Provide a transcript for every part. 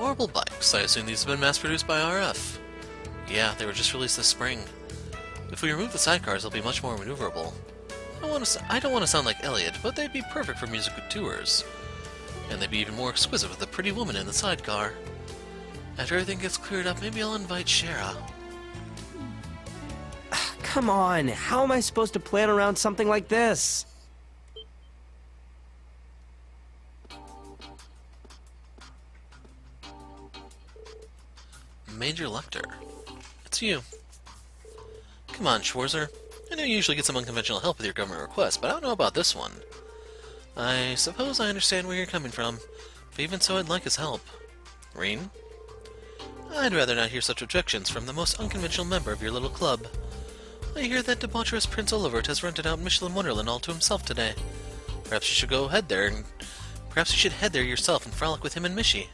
Orbital bikes. I assume these have been mass-produced by RF. Yeah, they were just released this spring. If we remove the sidecars, they'll be much more maneuverable. I don't want to sound like Elliot, but they'd be perfect for musical tours. And they'd be even more exquisite with the pretty woman in the sidecar. After everything gets cleared up, maybe I'll invite Shara. Come on, how am I supposed to plan around something like this? Major Lecter. It's you. Come on, Schwarzer. I know you usually get some unconventional help with your government requests, but I don't know about this one. I suppose I understand where you're coming from, but even so I'd like his help. Reen? I'd rather not hear such objections from the most unconventional member of your little club. I hear that debaucherous Prince Olivert has rented out Michelin Wonderland all to himself today. Perhaps you should head there yourself and frolic with him and Mishi.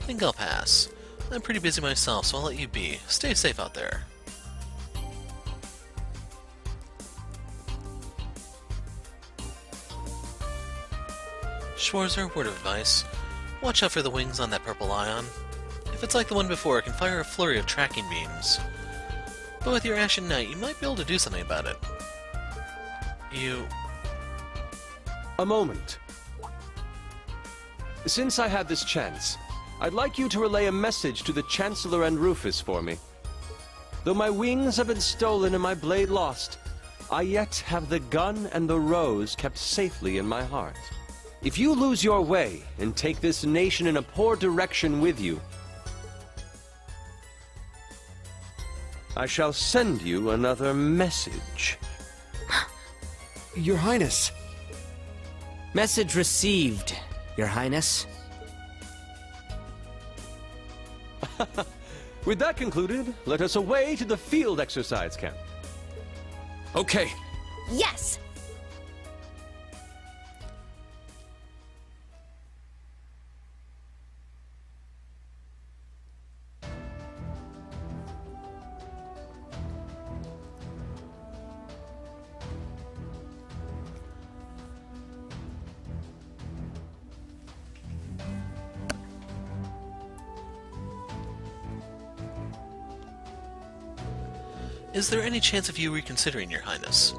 Think I'll pass. I'm pretty busy myself, so I'll let you be. Stay safe out there. Schwarzer, word of advice. Watch out for the wings on that purple ion. If it's like the one before, it can fire a flurry of tracking beams. But with your Ashen Knight, you might be able to do something about it. A moment. Since I have this chance, I'd like you to relay a message to the Chancellor and Rufus for me. Though my wings have been stolen and my blade lost, I yet have the gun and the rose kept safely in my heart. If you lose your way and take this nation in a poor direction with you, I shall send you another message. Your Highness. Message received, Your Highness. With that concluded, let us away to the field exercise camp. Okay. Yes! Is there any chance of you reconsidering, Your Highness?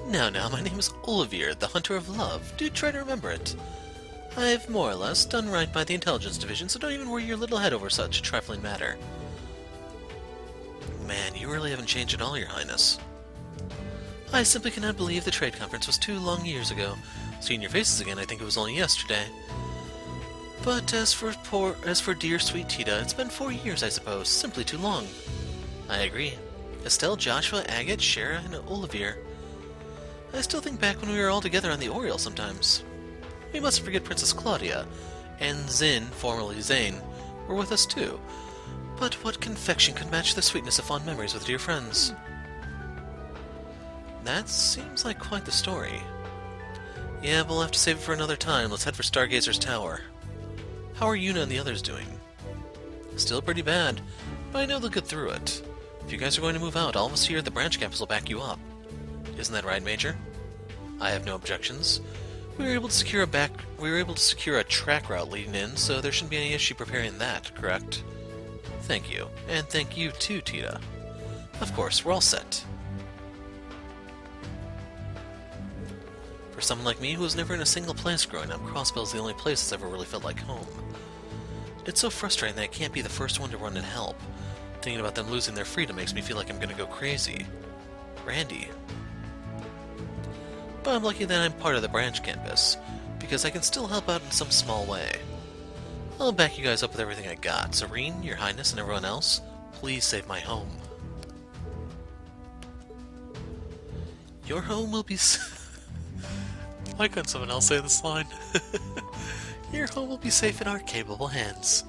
Now, my name is Olivier, the Hunter of Love. Do try to remember it. I've more or less done right by the Intelligence Division, so don't even worry your little head over such a trifling matter. Man, you really haven't changed at all, Your Highness. I simply cannot believe the trade conference was 2 long years ago. Seeing your faces again, I think it was only yesterday. But as for dear sweet Tita, it's been 4 years, I suppose. Simply too long. I agree. Estelle, Joshua, Agate, Shara, and Olivier. I still think back when we were all together on the Oriole sometimes. We mustn't forget Princess Claudia, and Zin, formerly Zane, were with us too. But what confection could match the sweetness of fond memories with dear friends? That seems like quite the story. Yeah, we'll have to save it for another time. Let's head for Stargazers Tower. How are Yuna and the others doing? Still pretty bad, but I know they'll get through it. If you guys are going to move out, all of us here at the branch campus will back you up. Isn't that right, Major? I have no objections. We were able to secure a track route leading in, so there shouldn't be any issue preparing that, correct? Thank you. And thank you too, Tita. Of course, we're all set. For someone like me who was never in a single place growing up, Crossbell's the only place that's ever really felt like home. It's so frustrating that I can't be the first one to run and help. Thinking about them losing their freedom makes me feel like I'm gonna go crazy. Randy. But I'm lucky that I'm part of the branch campus, because I can still help out in some small way. I'll back you guys up with everything I got. Serene, Your Highness, and everyone else, please save my home. Your home will be Why couldn't someone else say this line? Your home will be safe in our capable hands.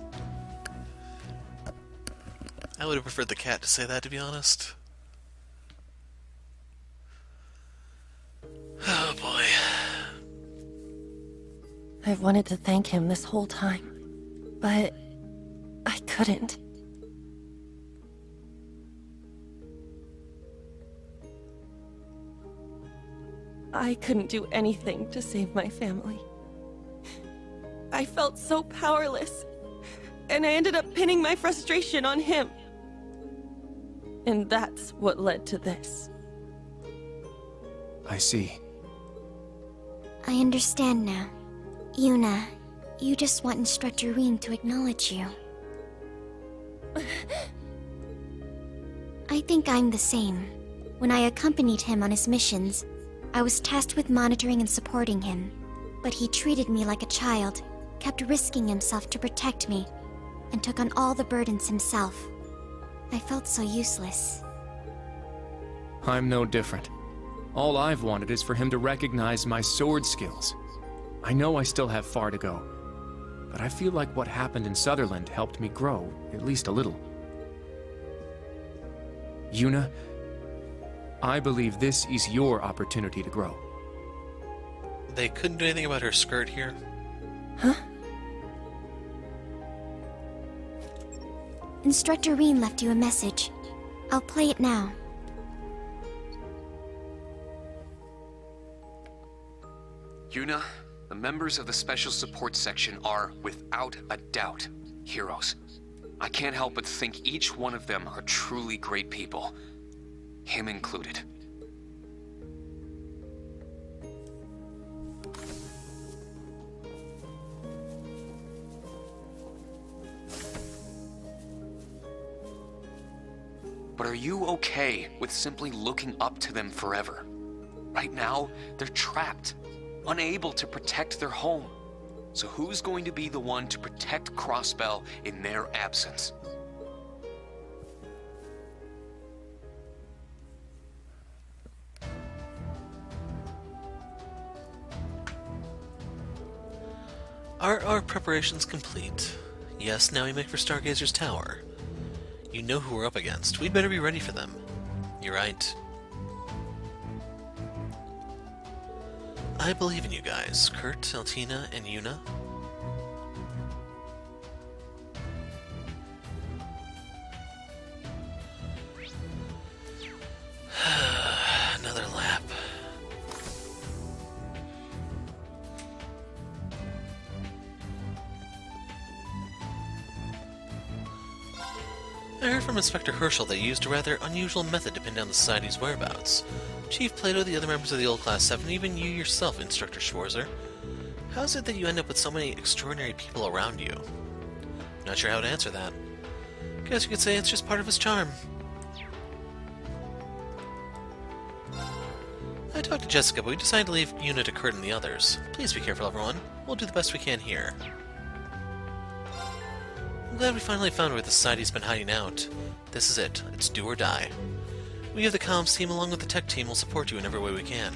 I would have preferred the cat to say that, to be honest. Oh boy. I've wanted to thank him this whole time, but I couldn't. I couldn't do anything to save my family. I felt so powerless. and I ended up pinning my frustration on him. And that's what led to this. I see. I understand now. Yuna, you just want Instructor Rean to acknowledge you. I think I'm the same. When I accompanied him on his missions, I was tasked with monitoring and supporting him. But he treated me like a child, kept risking himself to protect me, and took on all the burdens himself. I felt so useless. I'm no different. All I've wanted is for him to recognize my sword skills. I know I still have far to go, but I feel like what happened in Sutherland helped me grow, at least a little. Yuna, I believe this is your opportunity to grow. They couldn't do anything about her skirt here? Huh? Instructor Rean left you a message. I'll play it now. Yuna, the members of the Special Support Section are, without a doubt, heroes. I can't help but think each one of them are truly great people. Him included. But are you okay with simply looking up to them forever? Right now, they're trapped, unable to protect their home. So who's going to be the one to protect Crossbell in their absence? Are our preparations complete? Yes, now we make for Stargazers Tower. You know who we're up against. We'd better be ready for them. You're right. I believe in you guys. Kurt, Altina, and Yuna. Another lap. I heard from Inspector Herschel that you used a rather unusual method to pin down the Society's whereabouts. Chief Plato, the other members of the old Class 7, even you yourself, Instructor Schwarzer. How is it that you end up with so many extraordinary people around you? Not sure how to answer that. Guess you could say it's just part of his charm. I talked to Jessica, but we decided to leave Yuna to Kurt and the others. Please be careful, everyone. We'll do the best we can here. I'm glad we finally found where the Society's been hiding out. This is it. It's do or die. We of the comms team, along with the tech team, will support you in every way we can.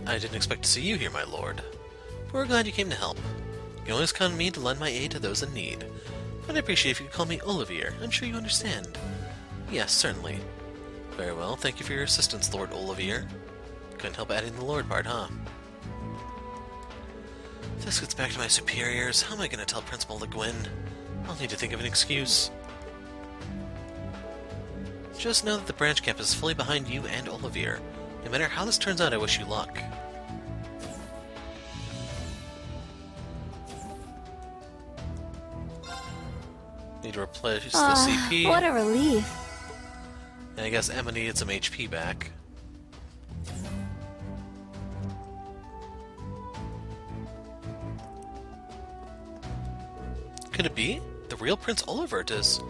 I didn't expect to see you here, my lord. But we're glad you came to help. You can always count on me to lend my aid to those in need. But I'd appreciate if you could call me Olivier. I'm sure you understand. Yes, certainly. Very well, thank you for your assistance, Lord Olivier. Couldn't help adding the lord part, huh? If this gets back to my superiors, how am I going to tell Principal Le Guin? I'll need to think of an excuse. Just know that the branch campus is fully behind you and Olivier. No matter how this turns out, I wish you luck. Need to replace the CP. What a relief. And I guess Emma needed some HP back. Could it be? The real Prince Olivert is...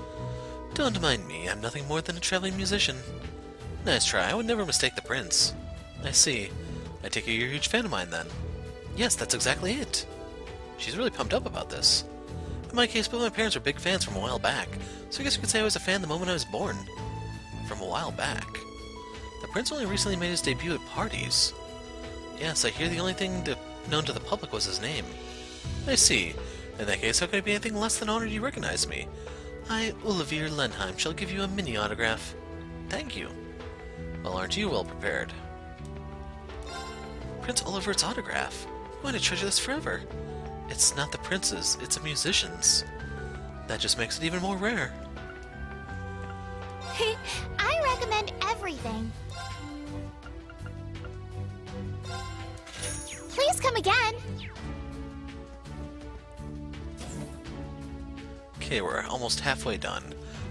Don't mind me, I'm nothing more than a traveling musician. Nice try, I would never mistake the prince. I see. I take it you're a huge fan of mine then. Yes, that's exactly it. She's really pumped up about this. In my case, both my parents were big fans from a while back, so I guess you could say I was a fan the moment I was born. From a while back. The prince only recently made his debut at parties. Yes, I hear the only thing known to the public was his name. I see. In that case, how could I be anything less than honored you recognize me? I, Olivier Lenheim, shall give you a mini autograph. Thank you. Well, aren't you well prepared? Prince Olivert's autograph. I'm going to treasure this forever. It's not the prince's, it's a musician's. That just makes it even more rare. I recommend everything. Please come again. Okay, we're almost halfway done.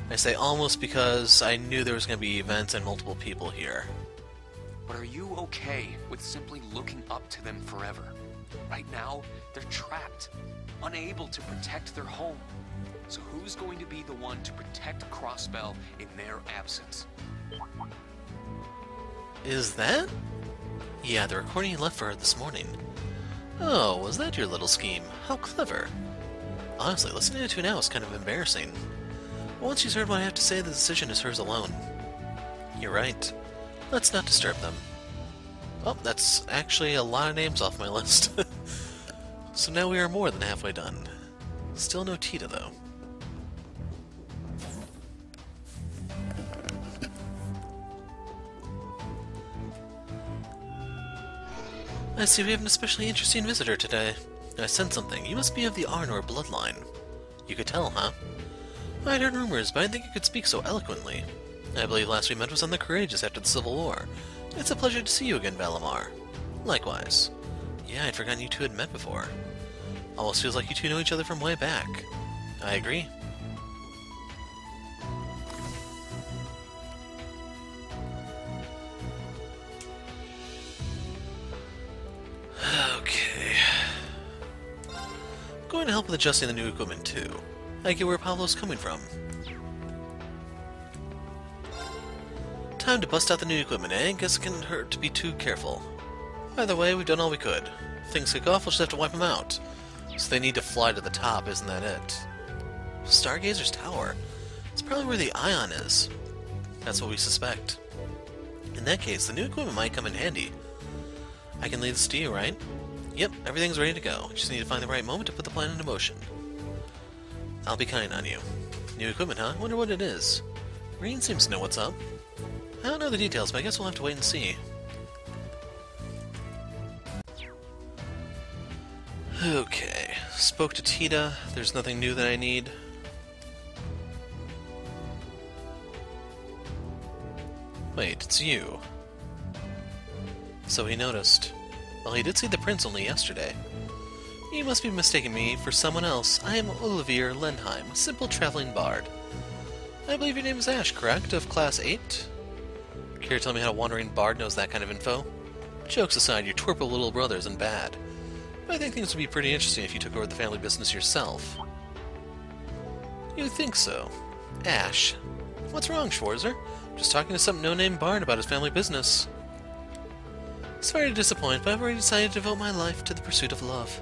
I say almost because I knew there was going to be events and multiple people here. But are you okay with simply looking up to them forever? Right now, they're trapped, unable to protect their home. So who's going to be the one to protect Crossbell in their absence? Is that? Yeah, the recording you left for her this morning. Oh, was that your little scheme? How clever. Honestly, listening to it now is kind of embarrassing. Once she's heard what I have to say, the decision is hers alone. You're right. Let's not disturb them. Oh, that's actually a lot of names off my list. So now we are more than halfway done. Still no Tita, though. I see we have an especially interesting visitor today. I sense something. You must be of the Arnor bloodline. You could tell, huh? I'd heard rumors, but I didn't think you could speak so eloquently. I believe last we met was on the Courageous after the Civil War. It's a pleasure to see you again, Valimar. Likewise. Yeah, I'd forgotten you two had met before. Almost feels like you two know each other from way back. I agree. Okay. I'm going to help with adjusting the new equipment too. I get where Pablo's coming from. Time to bust out the new equipment, eh? Guess it can't hurt to be too careful. Either way, we've done all we could. If things kick off, we'll just have to wipe them out. So they need to fly to the top, isn't that it? Stargazers Tower. It's probably where the Ion is. That's what we suspect. In that case, the new equipment might come in handy. I can leave this to you, right? Yep, everything's ready to go. Just need to find the right moment to put the plan into motion. I'll be kind on you. New equipment, huh? Wonder what it is. Green seems to know what's up. I don't know the details, but I guess we'll have to wait and see. Okay, spoke to Tita. There's nothing new that I need. Wait, it's you. So he noticed. Well, he did see the prince only yesterday. You must be mistaking me for someone else. I am Olivier Lenheim, a simple traveling bard. I believe your name is Ash, correct? Of Class 8? Care to tell me how a wandering bard knows that kind of info? Jokes aside, your twerple little brother isn't bad. But I think things would be pretty interesting if you took over the family business yourself. You think so? Ash. What's wrong, Schwarzer? Just talking to some no-name bard about his family business. Sorry to disappoint, but I've already decided to devote my life to the pursuit of love.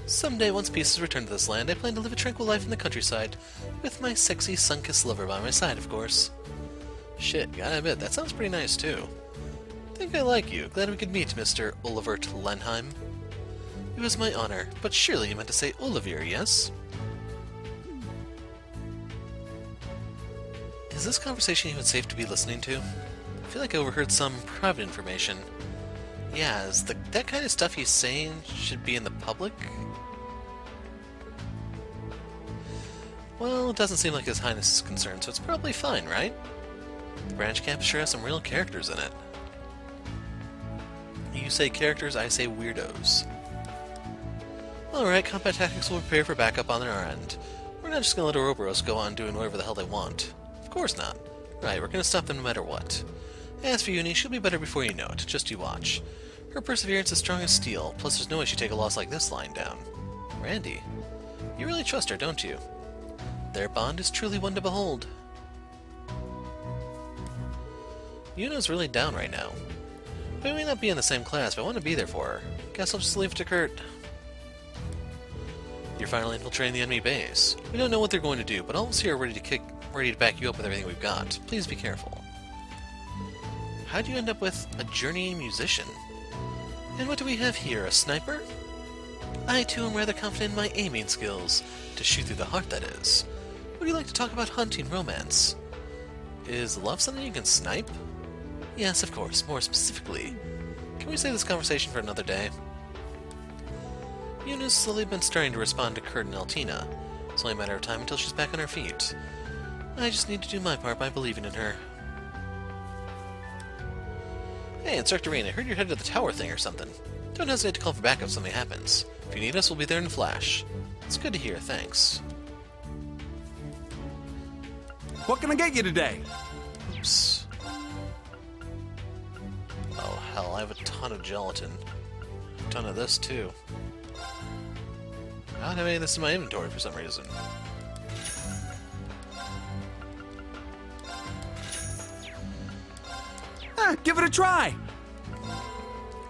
Someday, once peace is returned to this land, I plan to live a tranquil life in the countryside, with my sexy sun-kissed lover by my side, of course. Shit, gotta admit, that sounds pretty nice, too. Think I like you. Glad we could meet, Mr. Olivert Lenheim. It was my honor, but surely you meant to say Olivier, yes? Is this conversation even safe to be listening to? I feel like I overheard some private information. Yeah, is that kind of stuff he's saying should be in the public? Well, it doesn't seem like His Highness is concerned, so it's probably fine, right? The branch camp sure has some real characters in it. You say characters, I say weirdos. Alright, combat tactics will prepare for backup on our end. We're not just gonna let Ouroboros go on doing whatever the hell they want. Of course not. Right, we're gonna stop them no matter what. As for Uni, she'll be better before you know it, just you watch. Her perseverance is strong as steel, plus there's no way she'd take a loss like this lying down. Randy, you really trust her, don't you? Their bond is truly one to behold. Yuna's really down right now. We may not be in the same class, but I want to be there for her. Guess I'll just leave it to Kurt. You're finally infiltrating the enemy base. We don't know what they're going to do, but all of us here are ready to back you up with everything we've got. Please be careful. How'd you end up with a journeying musician? And what do we have here, a sniper? I too am rather confident in my aiming skills. To shoot through the heart, that is. Would you like to talk about hunting romance? Is love something you can snipe? Yes, of course, more specifically. Can we save this conversation for another day? Yuna's slowly been starting to respond to Kurt and Altina. It's only a matter of time until she's back on her feet. I just need to do my part by believing in her. Hey, Instructor Rain, I heard you're headed to the tower thing or something. Don't hesitate to call for backup if something happens. If you need us, we'll be there in a flash. It's good to hear, thanks. What can I get you today? Oops. Oh hell, I have a ton of gelatin. A ton of this too. I don't have any of this in my inventory for some reason. Give it a try.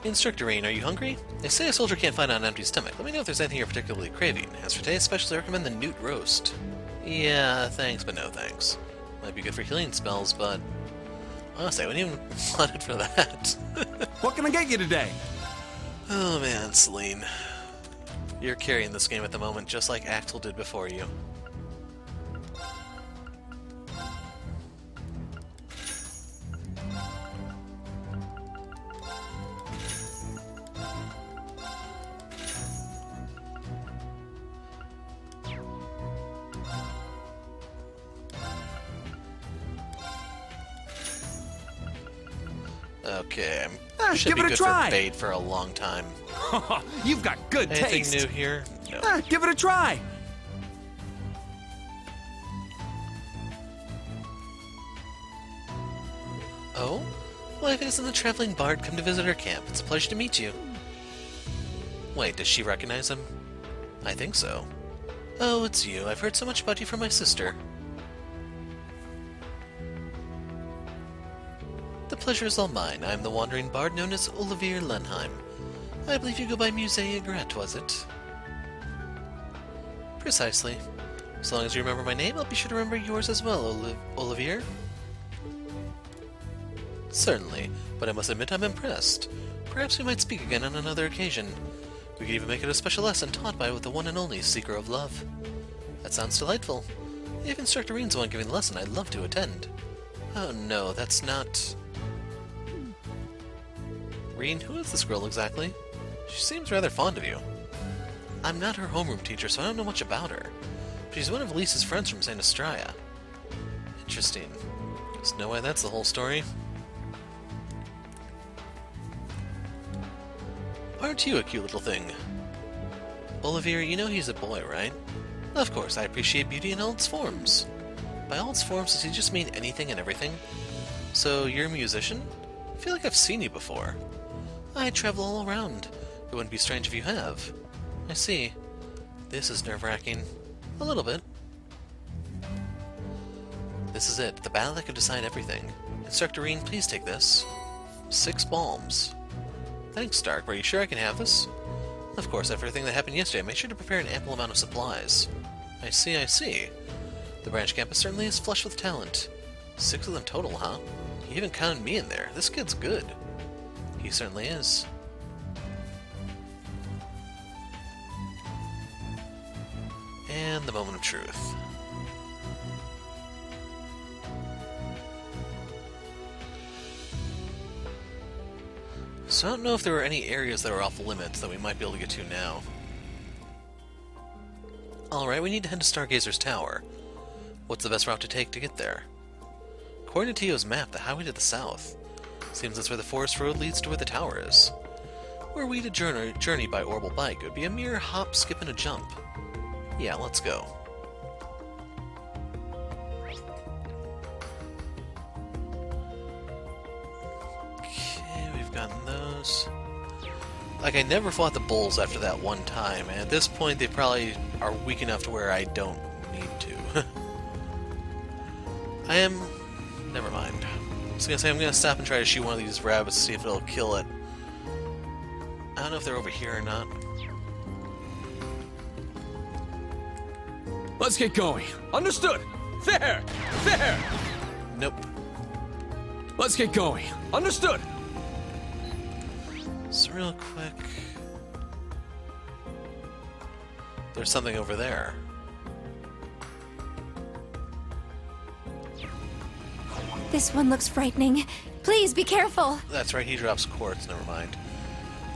Instructor Rain, are you hungry? They say a soldier can't find on an empty stomach. Let me know if there's anything you're particularly craving. As for today, especially recommend the newt roast. Yeah, thanks, but no thanks. Might be good for healing spells, but honestly, I wouldn't even want it for that. What can I get you today? Oh man, Celine. You're carrying this game at the moment, just like Axel did before you. Okay, should give be it a good try. for bait for a long time. You've got good Anything taste. new here? No. Give it a try. Oh? Life isn't the traveling bard come to visit our camp. It's a pleasure to meet you. Wait, does she recognize him? I think so. Oh, it's you. I've heard so much about you from my sister. The pleasure is all mine. I am the wandering bard known as Olivier Lenheim. I believe you go by Musée Egret, was it? Precisely. As long as you remember my name, I'll be sure to remember yours as well, Olivier. Certainly, but I must admit I'm impressed. Perhaps we might speak again on another occasion. We could even make it a special lesson taught by the one and only Seeker of Love. That sounds delightful. If Instructor Reen's the one giving the lesson, I'd love to attend. Oh no, that's not... Reen, who is this girl exactly? She seems rather fond of you. I'm not her homeroom teacher, so I don't know much about her. But she's one of Lisa's friends from St. Estrella. Interesting. There's no way that's the whole story. Aren't you a cute little thing? Olivier, you know he's a boy, right? Of course, I appreciate beauty in all its forms. By all its forms, does he just mean anything and everything? So, you're a musician? I feel like I've seen you before. I travel all around. It wouldn't be strange if you have. I see. This is nerve-wracking. A little bit. This is it, the battle that could decide everything. Instructor Reen, please take this. 6 bombs. Thanks, Stark. Are you sure I can have this? Of course, after everything that happened yesterday, I made sure to prepare an ample amount of supplies. I see, I see. The branch campus certainly is flush with talent. 6 of them total, huh? You even counted me in there. This kid's good. He certainly is. And the moment of truth. So I don't know if there were any areas that are off limits that we might be able to get to now. Alright, we need to head to Stargazers Tower. What's the best route to take to get there? According to Tio's map, the highway to the south. Seems that's where the forest road leads to where the tower is. Were we to journey by orbital bike, it would be a mere hop, skip, and a jump. Yeah, let's go. Okay, we've gotten those. Like, I never fought the bulls after that one time, and at this point they probably are weak enough to where I don't need to. I am... never mind. I was gonna say I'm gonna stop and try to shoot one of these rabbits to see if it'll kill it. I don't know if they're over here or not. Let's get going. Understood. There. There. Nope. Let's get going. Understood. So real quick... there's something over there. This one looks frightening. Please be careful. That's right, he drops quartz, never mind.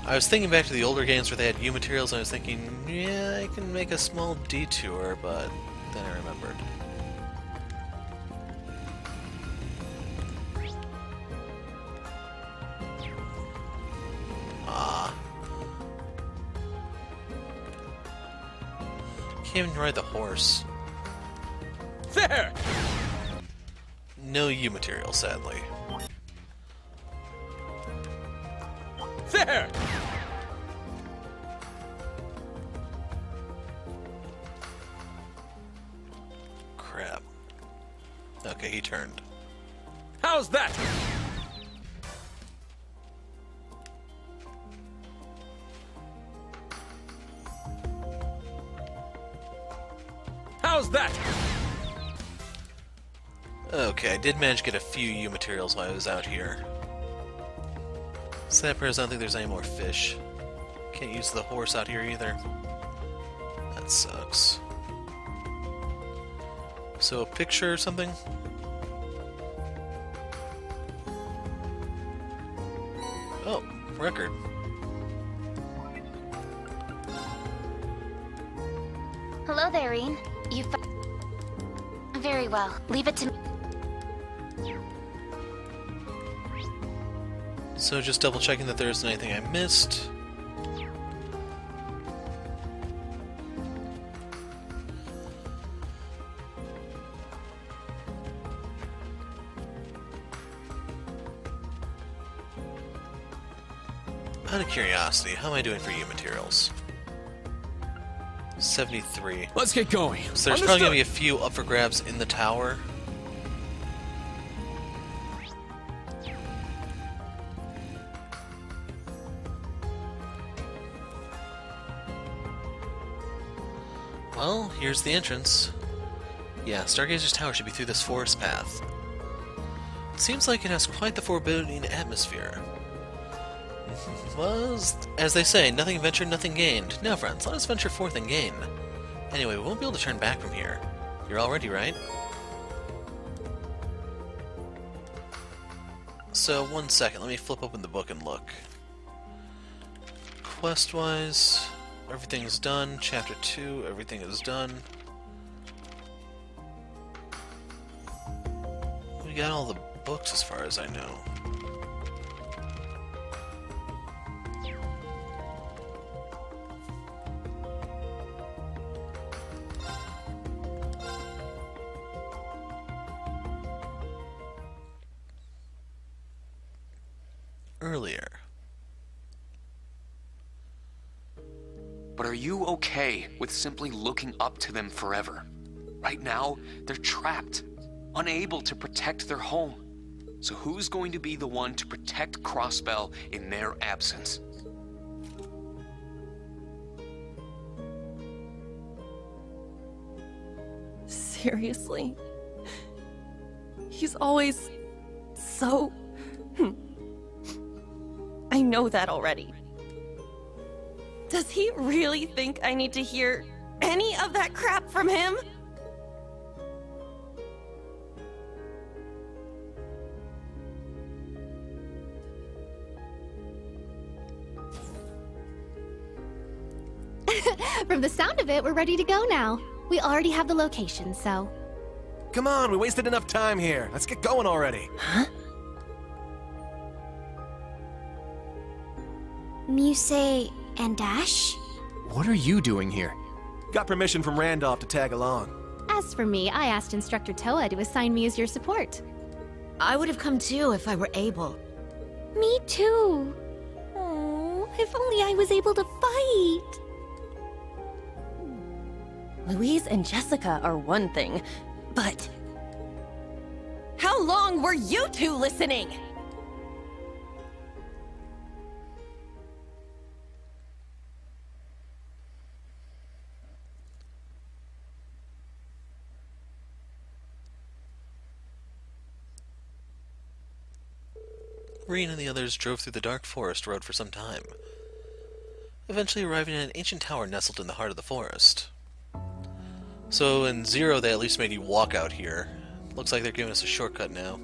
I was thinking back to the older games where they had U materials, and I was thinking, yeah, I can make a small detour, but then I remembered. Ah. Can't even ride the horse. There! No U material, sadly. There! Crap. Okay, he turned. How's that? How's that? Okay, I did manage to get a few U materials while I was out here. Sad part is I don't think there's any more fish. Can't use the horse out here either. That sucks. So a picture or something? Oh, record. Hello there, Reen. Very well. Leave it to me. So just double checking that there isn't anything I missed. Out of curiosity, how am I doing for U materials? 73. Let's get going. So there's probably going to be a few up for grabs in the tower. Well, here's the entrance. Yeah, Stargazers Tower should be through this forest path. It seems like it has quite the forbidding atmosphere. Well, as they say, nothing ventured, nothing gained. Now, friends, let us venture forth and gain. Anyway, we won't be able to turn back from here. You're all ready, right? So, one second, let me flip open the book and look. Quest-wise, everything's done. Chapter 2, everything is done. We got all the books as far as I know. Earlier. But are you okay with simply looking up to them forever? Right now, they're trapped, unable to protect their home. So who's going to be the one to protect Crossbell in their absence? Seriously? He's always so... I know that already. Does he really think I need to hear any of that crap from him? From the sound of it, we're ready to go now. We already have the location, so... Come on, we wasted enough time here. Let's get going already. Huh? Muse and Dash? What are you doing here? Got permission from Randolph to tag along. As for me, I asked Instructor Toa to assign me as your support. I would have come too if I were able. Me too. Oh, if only I was able to fight. Louise and Jessica are one thing, but... How long were you two listening? Reen and the others drove through the dark forest road for some time, eventually arriving at an ancient tower nestled in the heart of the forest. So in Zero, they at least made you walk out here. Looks like they're giving us a shortcut now.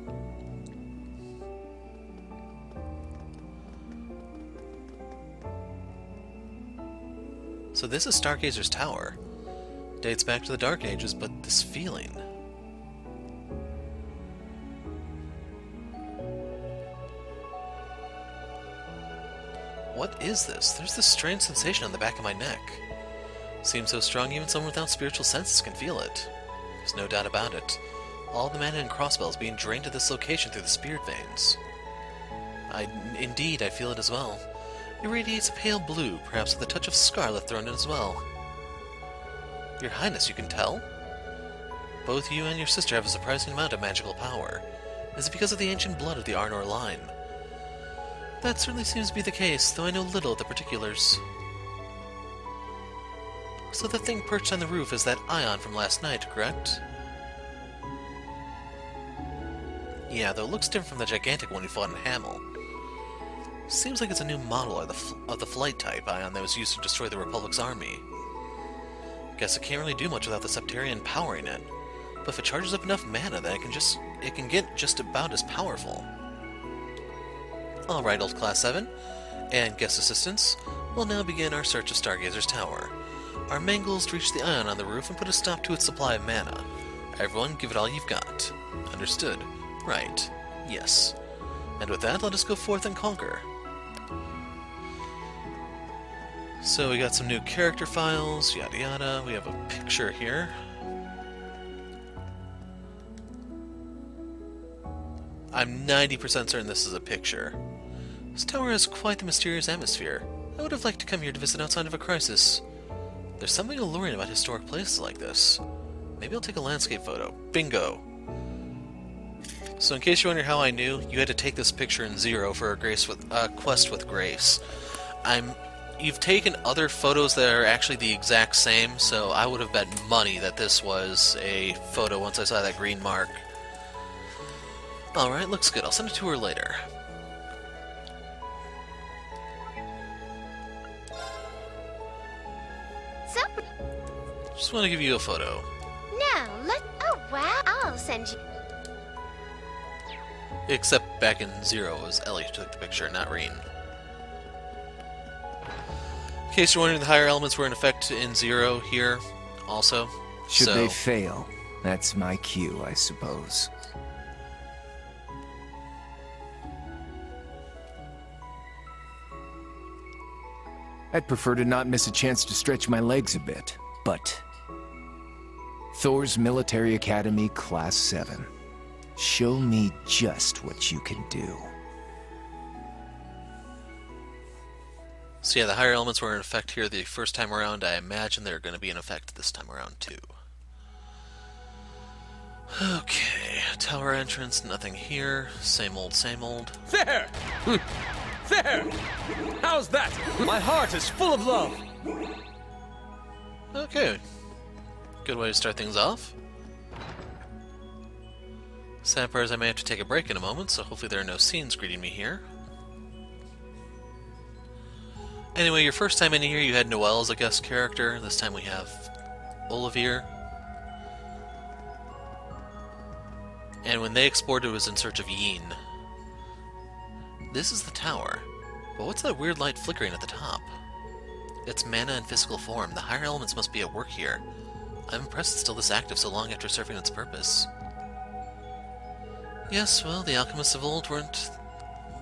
So this is Stargazers Tower. Dates back to the Dark Ages, but this feeling... What is this? There's this strange sensation on the back of my neck. Seems so strong even someone without spiritual senses can feel it. There's no doubt about it. All the mana and crossbows being drained to this location through the spirit veins. Indeed, I feel it as well. It radiates a pale blue, perhaps with a touch of scarlet thrown in as well. Your Highness, you can tell? Both you and your sister have a surprising amount of magical power. Is it because of the ancient blood of the Arnor line? That certainly seems to be the case, though I know little of the particulars. So the thing perched on the roof is that Ion from last night, correct? Yeah, though it looks different from the gigantic one you fought in Hamel. Seems like it's a new model of the flight type Ion that was used to destroy the Republic's army. Guess it can't really do much without the Septarian powering it. But if it charges up enough mana, then it can get just about as powerful. Alright, Old Class 7, and guest assistants, we'll now begin our search of Stargazers Tower. Our main goal is to reach the Ion on the roof and put a stop to its supply of mana. Everyone, give it all you've got. Understood? Right. Yes. And with that, let us go forth and conquer. So we got some new character files, yada yada. We have a picture here. I'm 90% certain this is a picture. This tower has quite the mysterious atmosphere. I would have liked to come here to visit outside of a crisis. There's something alluring about historic places like this. Maybe I'll take a landscape photo. Bingo! So in case you wonder how I knew, you had to take this picture in Zero for a quest with Grace. You've taken other photos that are actually the exact same, so I would have bet money that this was a photo once I saw that green mark. Alright, looks good. I'll send it to her later. So, Just want to give you a photo. oh wow, I'll send you. Except back in Zero, it was Ellie who took the picture, not Reen. In case you're wondering, the higher elements were in effect in Zero here, also. Should they fail, that's my cue, I suppose. I'd prefer to not miss a chance to stretch my legs a bit, but... Thor's Military Academy, Class 7. Show me just what you can do. So yeah, the higher elements were in effect here the first time around. I imagine they're going to be in effect this time around too. Okay, tower entrance, nothing here. Same old, same old. There! There! How's that? My heart is full of love! Okay. Good way to start things off. Sad part is I may have to take a break in a moment, so hopefully there are no scenes greeting me here. Anyway, your first time in here you had Noelle as a guest character. This time we have Olivia. And when they explored, it was in search of Yin. This is the tower. But what's that weird light flickering at the top? It's mana in physical form. The higher elements must be at work here. I'm impressed it's still this active so long after serving its purpose. Yes, well, the alchemists of old weren't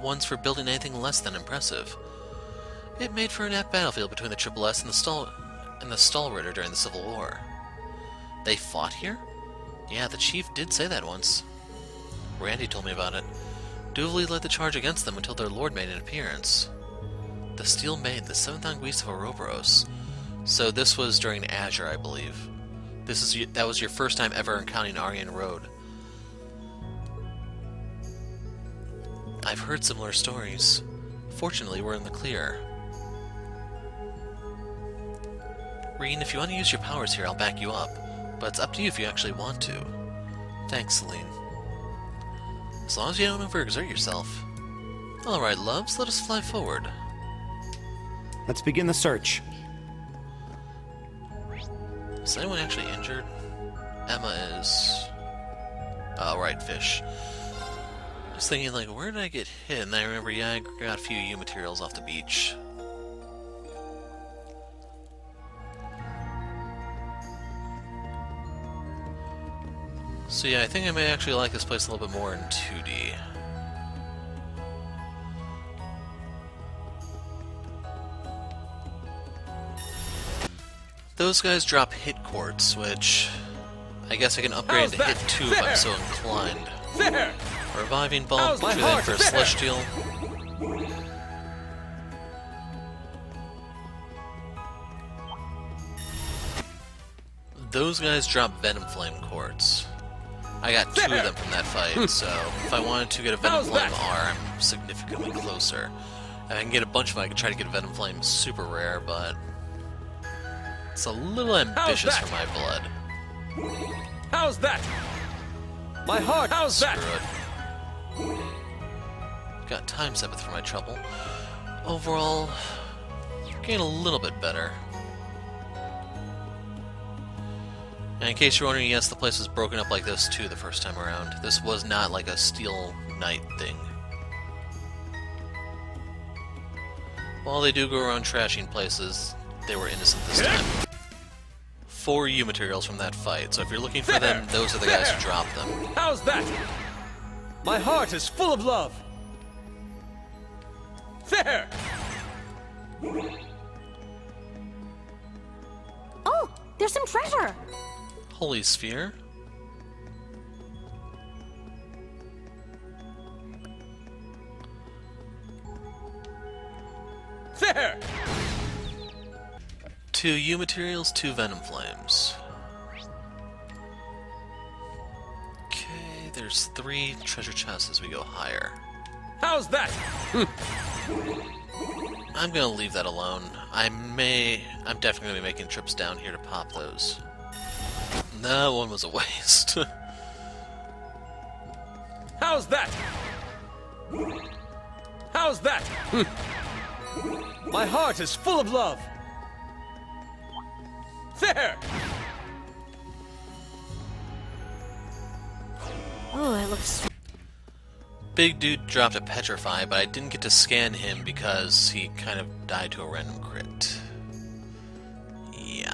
ones for building anything less than impressive. It made for an apt battlefield between the Triple S and the Stahlritter during the Civil War. They fought here? Yeah, the chief did say that once. Randy told me about it. Duvley led the charge against them until their lord made an appearance. The Steel Maid, the 7th Anguissa of Ouroboros. So this was during Azure, I believe. That was your first time ever encountering Aryan Road. I've heard similar stories. Fortunately, we're in the clear. Reen, if you want to use your powers here, I'll back you up. But it's up to you if you actually want to. Thanks, Celine. As long as you don't overexert yourself. Alright, loves, let us fly forward. Let's begin the search. Is anyone actually injured? Emma is... Oh, right, fish. I was thinking, like, where did I get hit? And I remember, yeah, I got a few U materials off the beach. So yeah, I think I may actually like this place a little bit more in 2D. Those guys drop hit quartz, which I guess I can upgrade to hit 2 if I'm so inclined. There! Reviving bulb, My true then heart? for a There! celestial. Those guys drop venom flame quartz. I got 2 of them from that fight, so if I wanted to get a venom flame R, I'm significantly closer. If I can get a bunch of them, I could try to get a venom flame super rare, but it's a little ambitious for my blood. How's that? My heart! How's Screw that? it. Got time 7th for my trouble. Overall, getting a little bit better. And in case you're wondering, yes, the place was broken up like this too the first time around. This was not like a Steel Knight thing. While they do go around trashing places, they were innocent this time. 4 U materials from that fight, so if you're looking for them, those are the guys who dropped them. How's that? My heart is full of love. There! Oh, there's some treasure. Holy Sphere? There! 2 U materials, 2 Venom Flames. Okay, there's 3 treasure chests as we go higher. How's that? I'm gonna leave that alone. I'm definitely gonna be making trips down here to pop those. That one was a waste. How's that? How's that? My heart is full of love. There! Oh, it looks... Big dude dropped a Petrify, but I didn't get to scan him because he kind of died to a random crit. Yeah.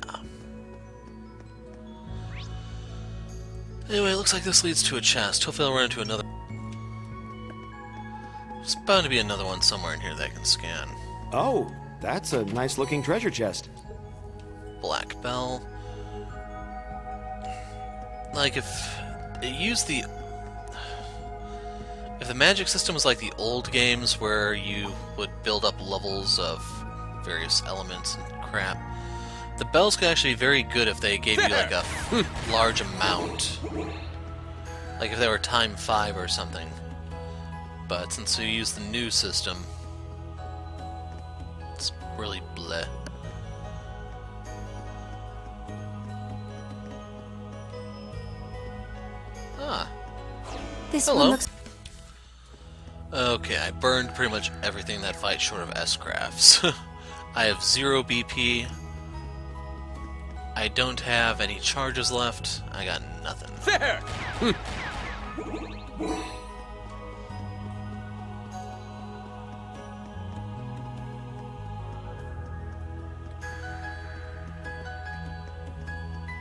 Anyway, it looks like this leads to a chest. Hopefully I'll run into another... There's bound to be another one somewhere in here that I can scan. Oh, that's a nice looking treasure chest. Black Bell. Like, if it used the... If the magic system was like the old games where you would build up levels of various elements and crap, the bells could actually be very good if they gave you like a large amount. Like if they were time 5 or something. But since we use the new system, it's really bleh. Ah. This Hello. one looks... Okay, I burned pretty much everything in that fight short of S-crafts. I have 0 BP. I don't have any charges left. I got nothing. There!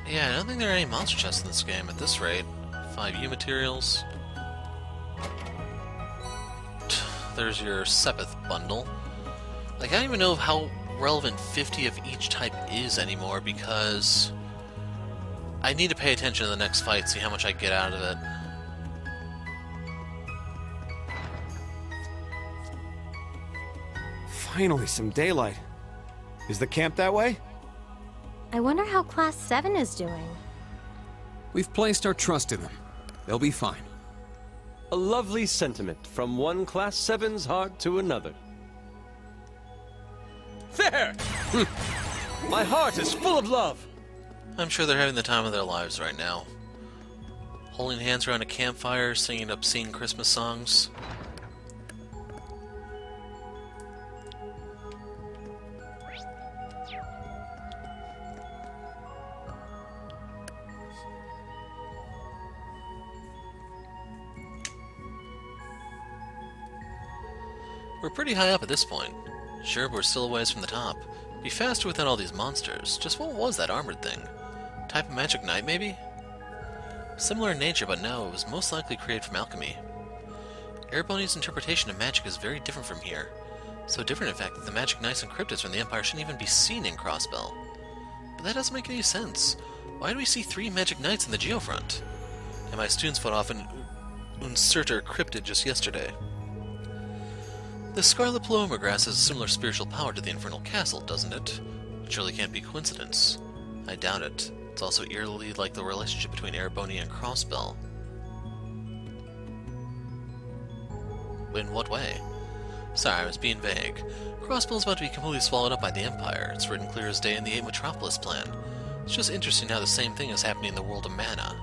Yeah, I don't think there are any monster chests in this game at this rate. 5 U materials. There's your Sepith bundle. Like, I don't even know how relevant 50 of each type is anymore, because I need to pay attention to the next fight, see how much I get out of it. Finally, some daylight. Is the camp that way? I wonder how Class 7 is doing. We've placed our trust in them. They'll be fine. A lovely sentiment from one Class 7's heart to another. There! My heart is full of love. I'm sure they're having the time of their lives right now. Holding hands around a campfire, singing obscene Christmas songs. We're pretty high up at this point. Sure, we're still a ways from the top. Be faster without all these monsters. Just what was that armored thing? Type of magic knight, maybe? Similar in nature, but no, it was most likely created from alchemy. Ereboni's interpretation of magic is very different from here. So different, in fact, that the magic knights and cryptids from the Empire shouldn't even be seen in Crossbell. But that doesn't make any sense. Why do we see 3 magic knights in the geofront? And my students fought off an Uncerter cryptid just yesterday. The Scarlet Paloma Grass has a similar spiritual power to the Infernal Castle, doesn't it? It surely can't be coincidence. I doubt it. It's also eerily like the relationship between Erebonia and Crossbell. In what way? Sorry, I was being vague. Crossbell is about to be completely swallowed up by the Empire. It's written clear as day in the 8 Metropolis plan. It's just interesting how the same thing is happening in the world of mana.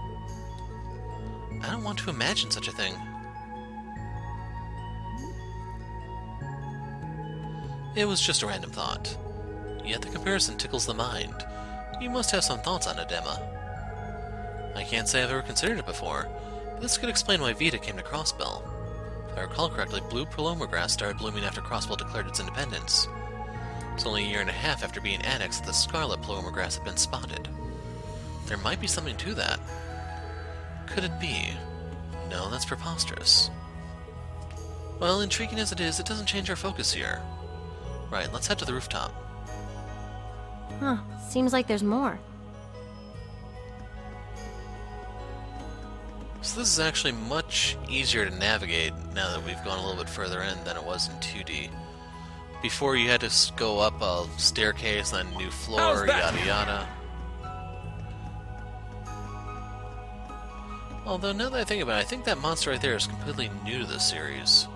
I don't want to imagine such a thing. It was just a random thought. Yet the comparison tickles the mind. You must have some thoughts on it, Emma. I can't say I've ever considered it before, but this could explain why Vita came to Crossbell. If I recall correctly, blue paloma grass started blooming after Crossbell declared its independence. It's only a year and a half after being annexed that the scarlet paloma grass had been spotted. There might be something to that. Could it be? No, that's preposterous. Well, intriguing as it is, it doesn't change our focus here. Right, let's head to the rooftop. Huh, seems like there's more. So this is actually much easier to navigate now that we've gone a little bit further in than it was in 2D. Before you had to go up a staircase, then a new floor, yada yada. Although now that I think about it, I think that monster right there is completely new to this series.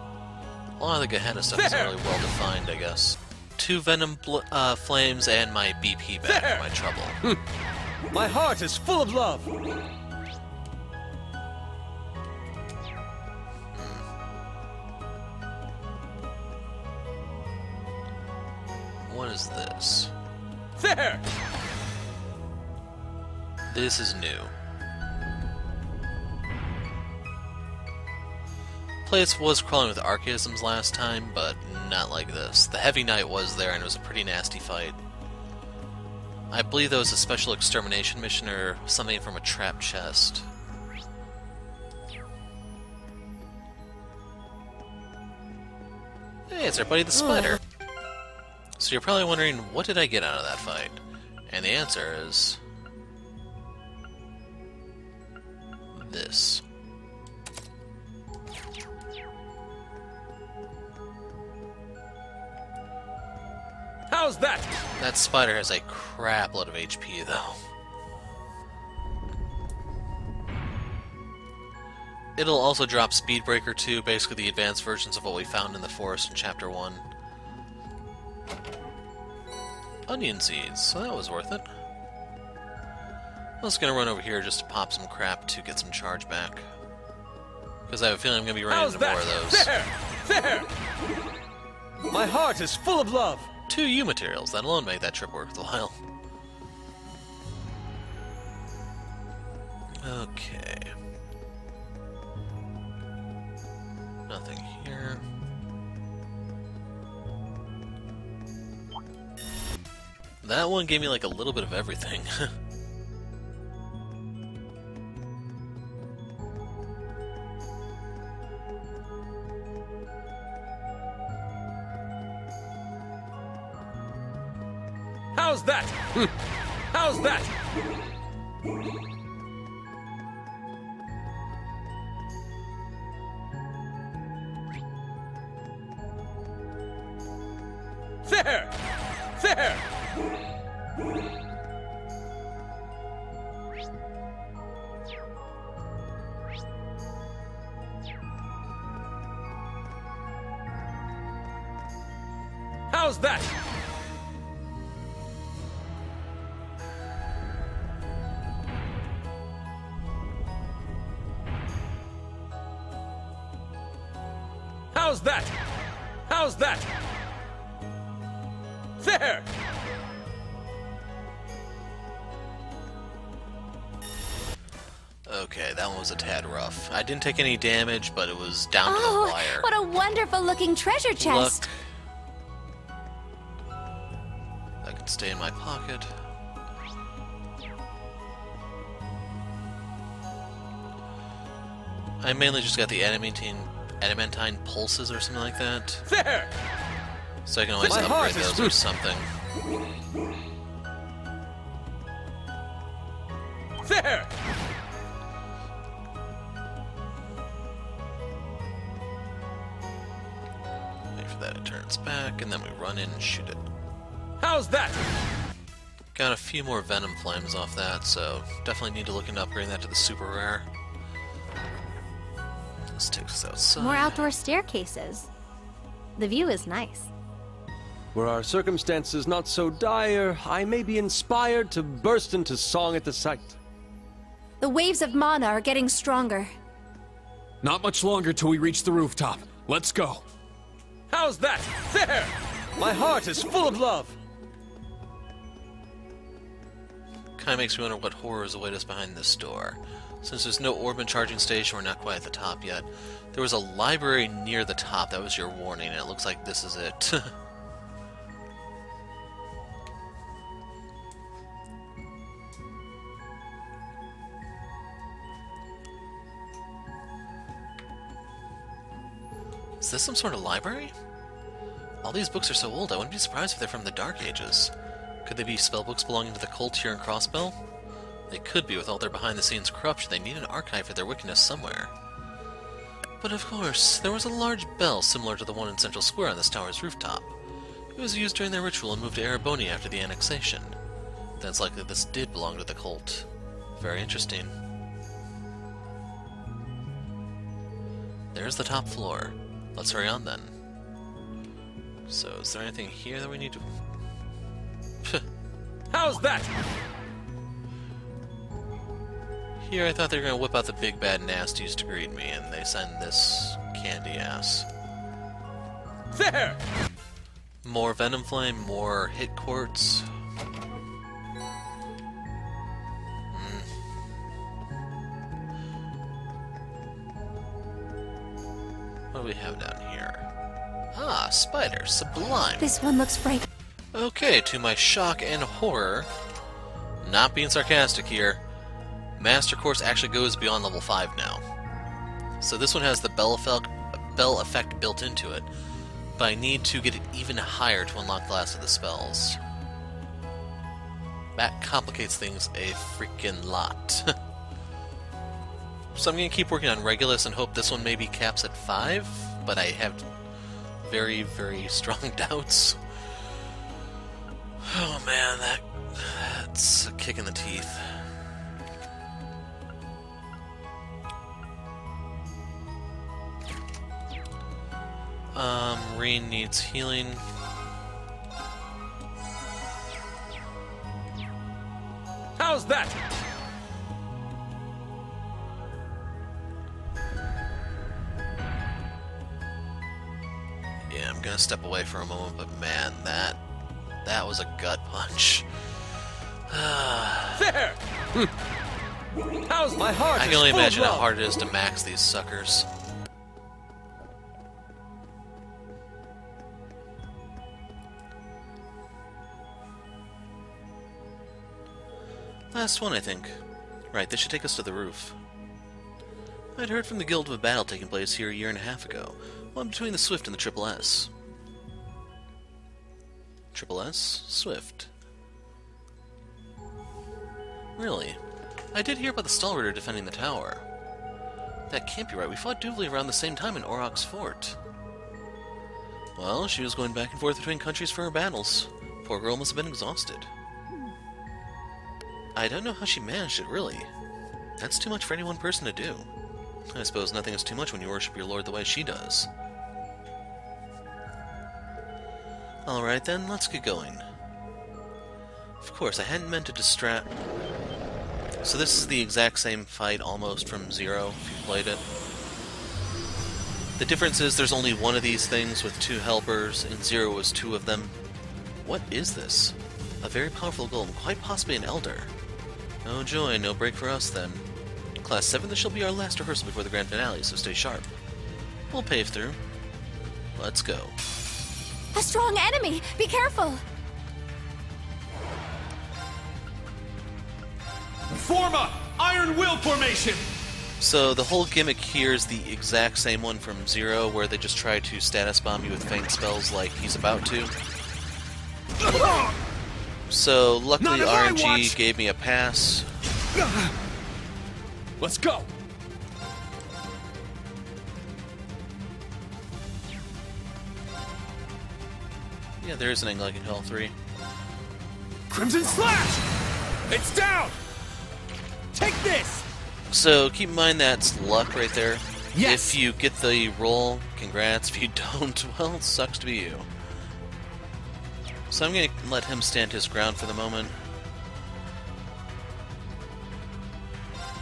A lot of the Gehenna stuff isn't really well defined, I guess. 2 venom flames and my BP back for my trouble. My heart is full of love. What is this? There! This is new. Place was crawling with archaisms last time, but not like this. The Heavy Knight was there, and it was a pretty nasty fight. I believe that was a special extermination mission or something from a trap chest. Hey, it's our buddy the spider. So you're probably wondering, what did I get out of that fight? And the answer is... this. How's that? That spider has a crap load of HP, though. It'll also drop Speedbreaker 2, basically the advanced versions of what we found in the forest in Chapter 1. Onion seeds, so that was worth it. I'm just gonna run over here just to pop some crap to get some charge back. Because I have a feeling I'm gonna be running into more of those. There! My heart is full of love. 2 U materials, that alone made that trip worthwhile. Okay. Nothing here. That one gave me like a little bit of everything. How's that? How's that? There! There! How's that? How's that? How's that? There! Okay, that one was a tad rough. I didn't take any damage, but it was down to the wire. What a wonderful looking treasure chest! That could stay in my pocket. I mainly just got the adamantine pulses or something like that. There! So I can always upgrade those or something. There! Wait for that to turn its back, and then we run in and shoot it. How's that? Got a few more venom flames off that, so definitely need to look into upgrading that to the super rare. This takes us outside. More outdoor staircases. The view is nice. Were our circumstances not so dire, I may be inspired to burst into song at the sight. The waves of mana are getting stronger. Not much longer till we reach the rooftop. Let's go. How's that? There! My heart is full of love. Kinda makes me wonder what horrors await us behind this door. Since there's no orb charging station, we're not quite at the top yet. There was a library near the top, that was your warning, and it looks like this is it. Is this some sort of library? All these books are so old, I wouldn't be surprised if they're from the Dark Ages. Could they be spellbooks belonging to the cult here in Crossbell? They could be. With all their behind-the-scenes corruption, they need an archive for their wickedness somewhere. But of course, there was a large bell similar to the one in Central Square on this tower's rooftop. It was used during their ritual and moved to Ereboni after the annexation. Then it's likely this did belong to the cult. Very interesting. There's the top floor. Let's hurry on then. So, is there anything here that we need to... How's that? Here I thought they were going to whip out the big bad nasties to greet me, and they send this candy ass. There! More Venom Flame, more hit quartz. What do we have down here? Ah, spider, sublime. This one looks frightening. Okay, to my shock and horror, not being sarcastic here, Master Course actually goes beyond level 5 now. So this one has the bell effect built into it, but I need to get it even higher to unlock the last of the spells. That complicates things a freaking lot. So I'm going to keep working on Regulus and hope this one maybe caps at 5, but I have very, very strong doubts. Oh man, that's a kick in the teeth. Reen needs healing. How's that? Yeah, I'm gonna step away for a moment, but man, that was a gut punch. There! How's my heart? I can only imagine how hard it is to max these suckers. Last one, I think. Right, this should take us to the roof. I'd heard from the Guild of a battle taking place here a year and a half ago, one between the Swift and the Triple S. Triple S? Swift. Really? I did hear about the Stalrider defending the tower. That can't be right. We fought dually around the same time in Auroch's fort. Well, she was going back and forth between countries for her battles. Poor girl must have been exhausted. I don't know how she managed it, really. That's too much for any one person to do. I suppose nothing is too much when you worship your lord the way she does. Alright then, let's get going. Of course, I hadn't meant to distract... So this is the exact same fight almost from Zero, if you played it. The difference is there's only one of these things with 2 helpers, and Zero was 2 of them. What is this? A very powerful golem, quite possibly an elder. Oh joy, no break for us then. Class 7, this shall be our last rehearsal before the grand finale, so stay sharp. We'll pave through. Let's go. A strong enemy! Be careful! Form up! Iron Will formation! So the whole gimmick here is the exact same one from Zero, where they just try to status bomb you with feint spells like he's about to. So luckily RNG gave me a pass. Let's go! Yeah, there is an angle I can call 3. Crimson Slash! It's down! Take this! So keep in mind that's luck right there. Yes. If you get the roll, congrats. If you don't, well, it sucks to be you. So I'm going to let him stand his ground for the moment.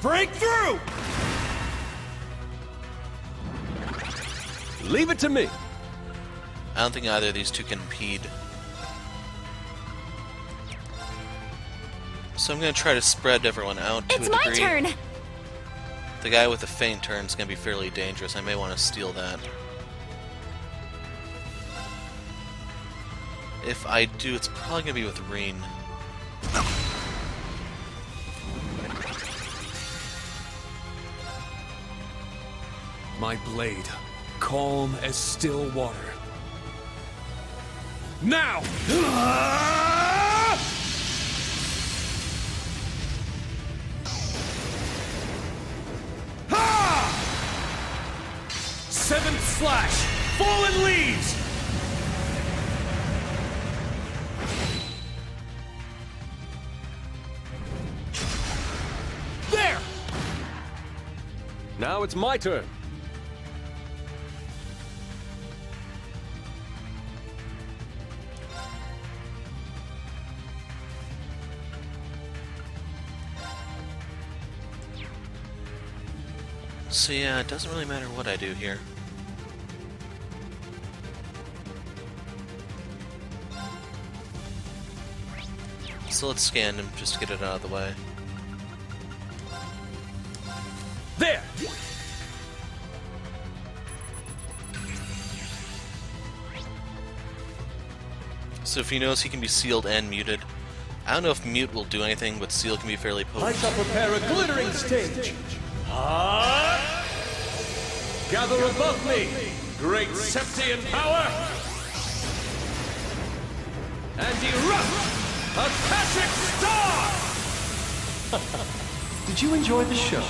Break through! Leave it to me. I don't think either of these two can impede. So I'm going to try to spread everyone out to a degree. It's my turn! The guy with the feint turn is going to be fairly dangerous. I may want to steal that. If I do, it's probably going to be with Reen. My blade, calm as still water. Now! Seventh slash! Fallen leaves! There! Now it's my turn. So yeah, it doesn't really matter what I do here. So let's scan him just to get it out of the way. There! So if he knows he can be sealed and muted. I don't know if mute will do anything, but seal can be fairly potent. I shall prepare a glittering stage. Gather above me, great Septian power, and erupt, Akashic Star! Did you enjoy the show?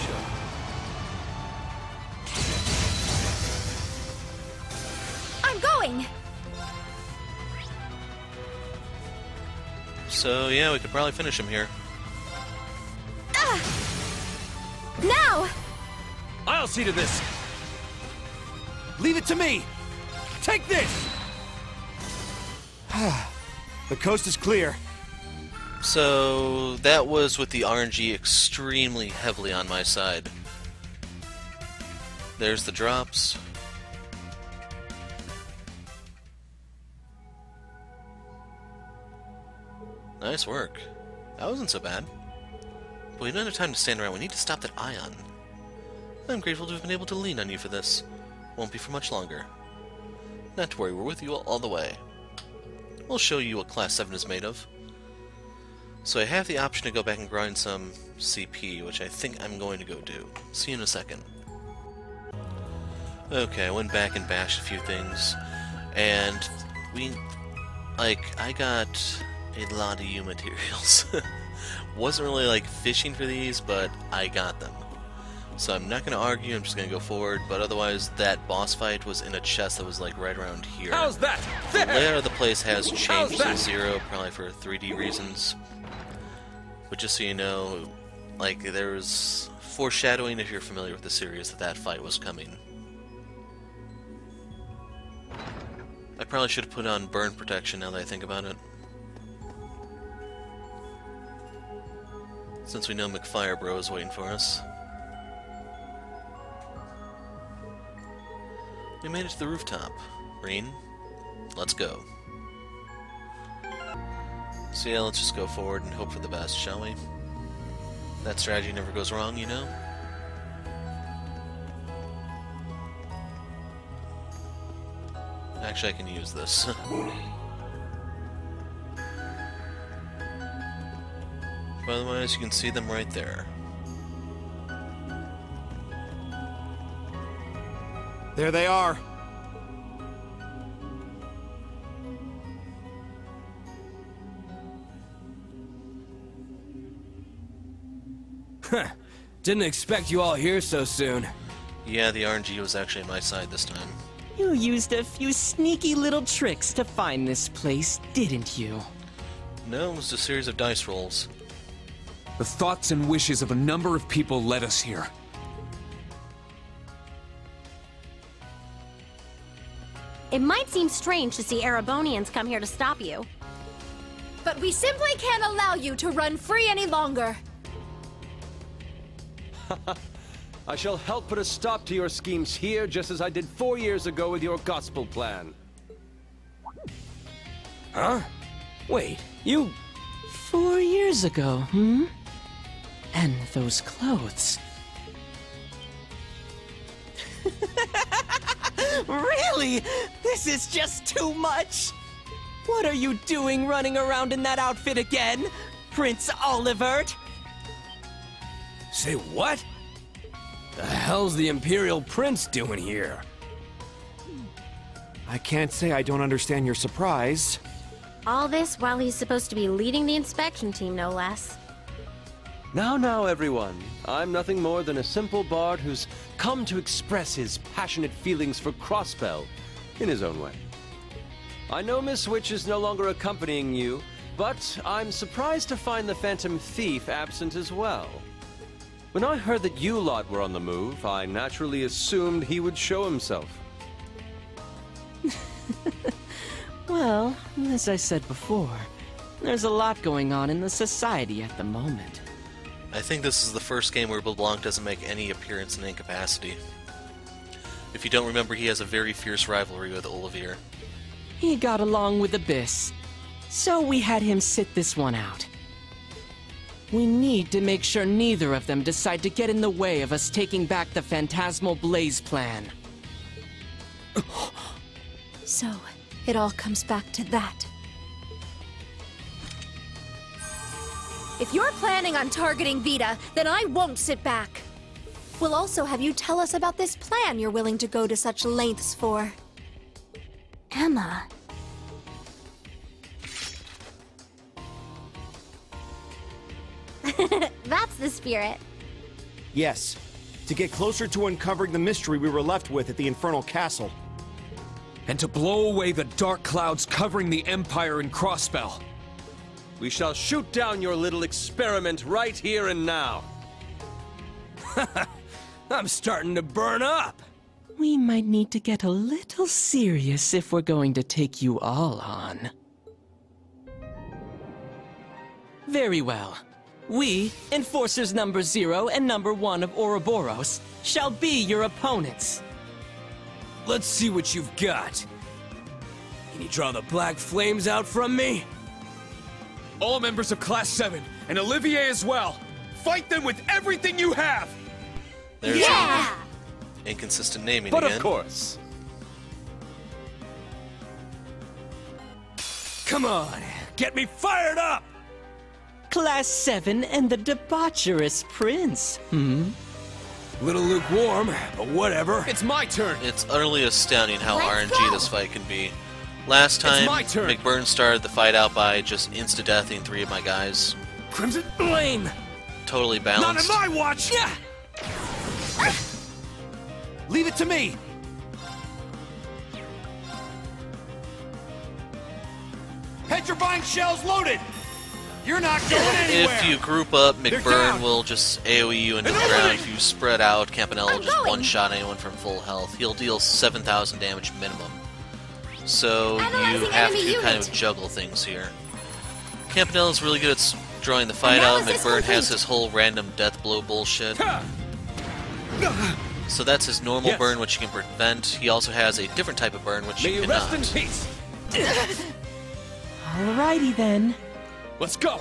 I'm going! So yeah, we could probably finish him here. Now! I'll see to this. Leave it to me. Take this. The coast is clear. So that was with the RNG extremely heavily on my side. There's the drops. Nice work. That wasn't so bad. But we don't have time to stand around. We need to stop that ion. I'm grateful to have been able to lean on you for this. Won't be for much longer. Not to worry, we're with you all the way. We'll show you what Class 7 is made of. So I have the option to go back and grind some CP, which I think I'm going to go do. See you in a second. Okay, I went back and bashed a few things, and I got a lot of U materials. Wasn't really like fishing for these, but I got them. So I'm not going to argue, I'm just going to go forward, but otherwise that boss fight was in a chest that was like right around here. How's that? The layout of the place has changed to 0, probably for 3D reasons. But just so you know, like there's foreshadowing if you're familiar with the series that fight was coming. I probably should have put on burn protection now that I think about it. Since we know McFirebro is waiting for us. We made it to the rooftop. Reen, let's go. So yeah, let's just go forward and hope for the best, shall we? That strategy never goes wrong, you know? Actually, I can use this. But otherwise, you can see them right there. There they are. Didn't expect you all here so soon. Yeah, the RNG was actually on my side this time. You used a few sneaky little tricks to find this place, didn't you? No, it was a series of dice rolls. The thoughts and wishes of a number of people led us here. It might seem strange to see Erebonians come here to stop you. But we simply can't allow you to run free any longer. I shall help put a stop to your schemes here, just as I did 4 years ago with your gospel plan. Huh? Wait, you... 4 years ago, hmm? And those clothes. Really? This is just too much! What are you doing running around in that outfit again, Prince Olivert? Say what? The hell's the Imperial Prince doing here? I can't say I don't understand your surprise. All this while he's supposed to be leading the inspection team, no less. Now, everyone. I'm nothing more than a simple bard who's come to express his passionate feelings for Crossbell in his own way. I know Miss Witch is no longer accompanying you, but I'm surprised to find the Phantom Thief absent as well. When I heard that you lot were on the move, I naturally assumed he would show himself. Well, as I said before, there's a lot going on in the society at the moment. I think this is the first game where LeBlanc doesn't make any appearance in incapacity. If you don't remember, he has a very fierce rivalry with Olivier. He got along with Abyss, so we had him sit this one out. We need to make sure neither of them decide to get in the way of us taking back the Phantasmal Blaze plan. So, it all comes back to that. If you're planning on targeting Vita, then I won't sit back. We'll also have you tell us about this plan you're willing to go to such lengths for. Emma. That's the spirit. Yes, to get closer to uncovering the mystery we were left with at the Infernal Castle. And to blow away the dark clouds covering the Empire in Crossbell. We shall shoot down your little experiment right here and now. I'm starting to burn up. We might need to get a little serious if we're going to take you all on. Very well. We, Enforcers number 0 and number 1 of Ouroboros, shall be your opponents. Let's see what you've got. Can you draw the black flames out from me? All members of Class 7, and Olivier as well. Fight them with everything you have! There's yeah! Inconsistent naming but again. Of course. Come on, get me fired up! Class 7 and the debaucherous prince, hmm? Little lukewarm, but whatever. It's my turn! It's utterly astounding how Let's RNG go. this fight can be. Last time, my turn. McBurn started the fight out by just insta-deathing 3 of my guys. Crimson Flame! Totally Not balanced. on my watch! Yeah! Leave it to me! Petrifying shells loaded! You're not going anywhere! If you group up, They're McBurn down. will just AoE you into the ground. If you spread out, Campanella will just one-shot anyone from full health. He'll deal 7,000 damage minimum. So you Analyzing have enemy to kind unit. of juggle things here. Campanella's really good at drawing the fight out. Analysis McBurn complete. has his whole random death blow bullshit. So that's his normal Yes. burn, which you can prevent. He also has a different type of burn, which May you you cannot. rest in peace! Alrighty then. Let's go!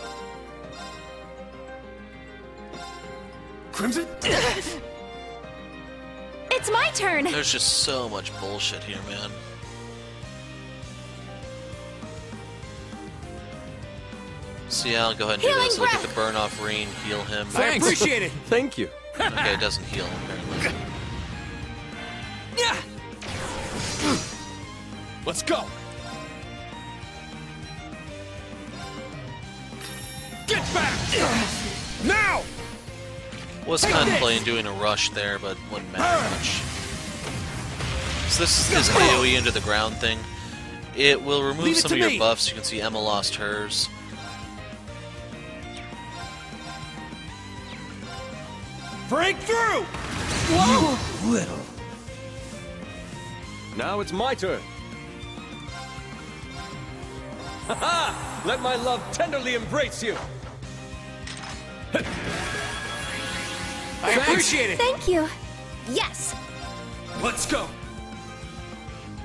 Crimson? It's my turn! There's just so much bullshit here, man. So yeah, I'll go ahead and do Healing this. Look at breath. the burn off Reen, heal him. I appreciate it! Thank you. Okay, it doesn't heal, apparently. Yeah! Let's go! Get back! Now! Was contemplating doing a rush there, but wouldn't matter much. So this is his AoE into the ground thing. It will remove some of your buffs. You can see Emma lost hers. Break through! Whoa! You little. Now it's my turn. Ha-ha! Let my love tenderly embrace you. I appreciate it. Thank you. Yes! Let's go!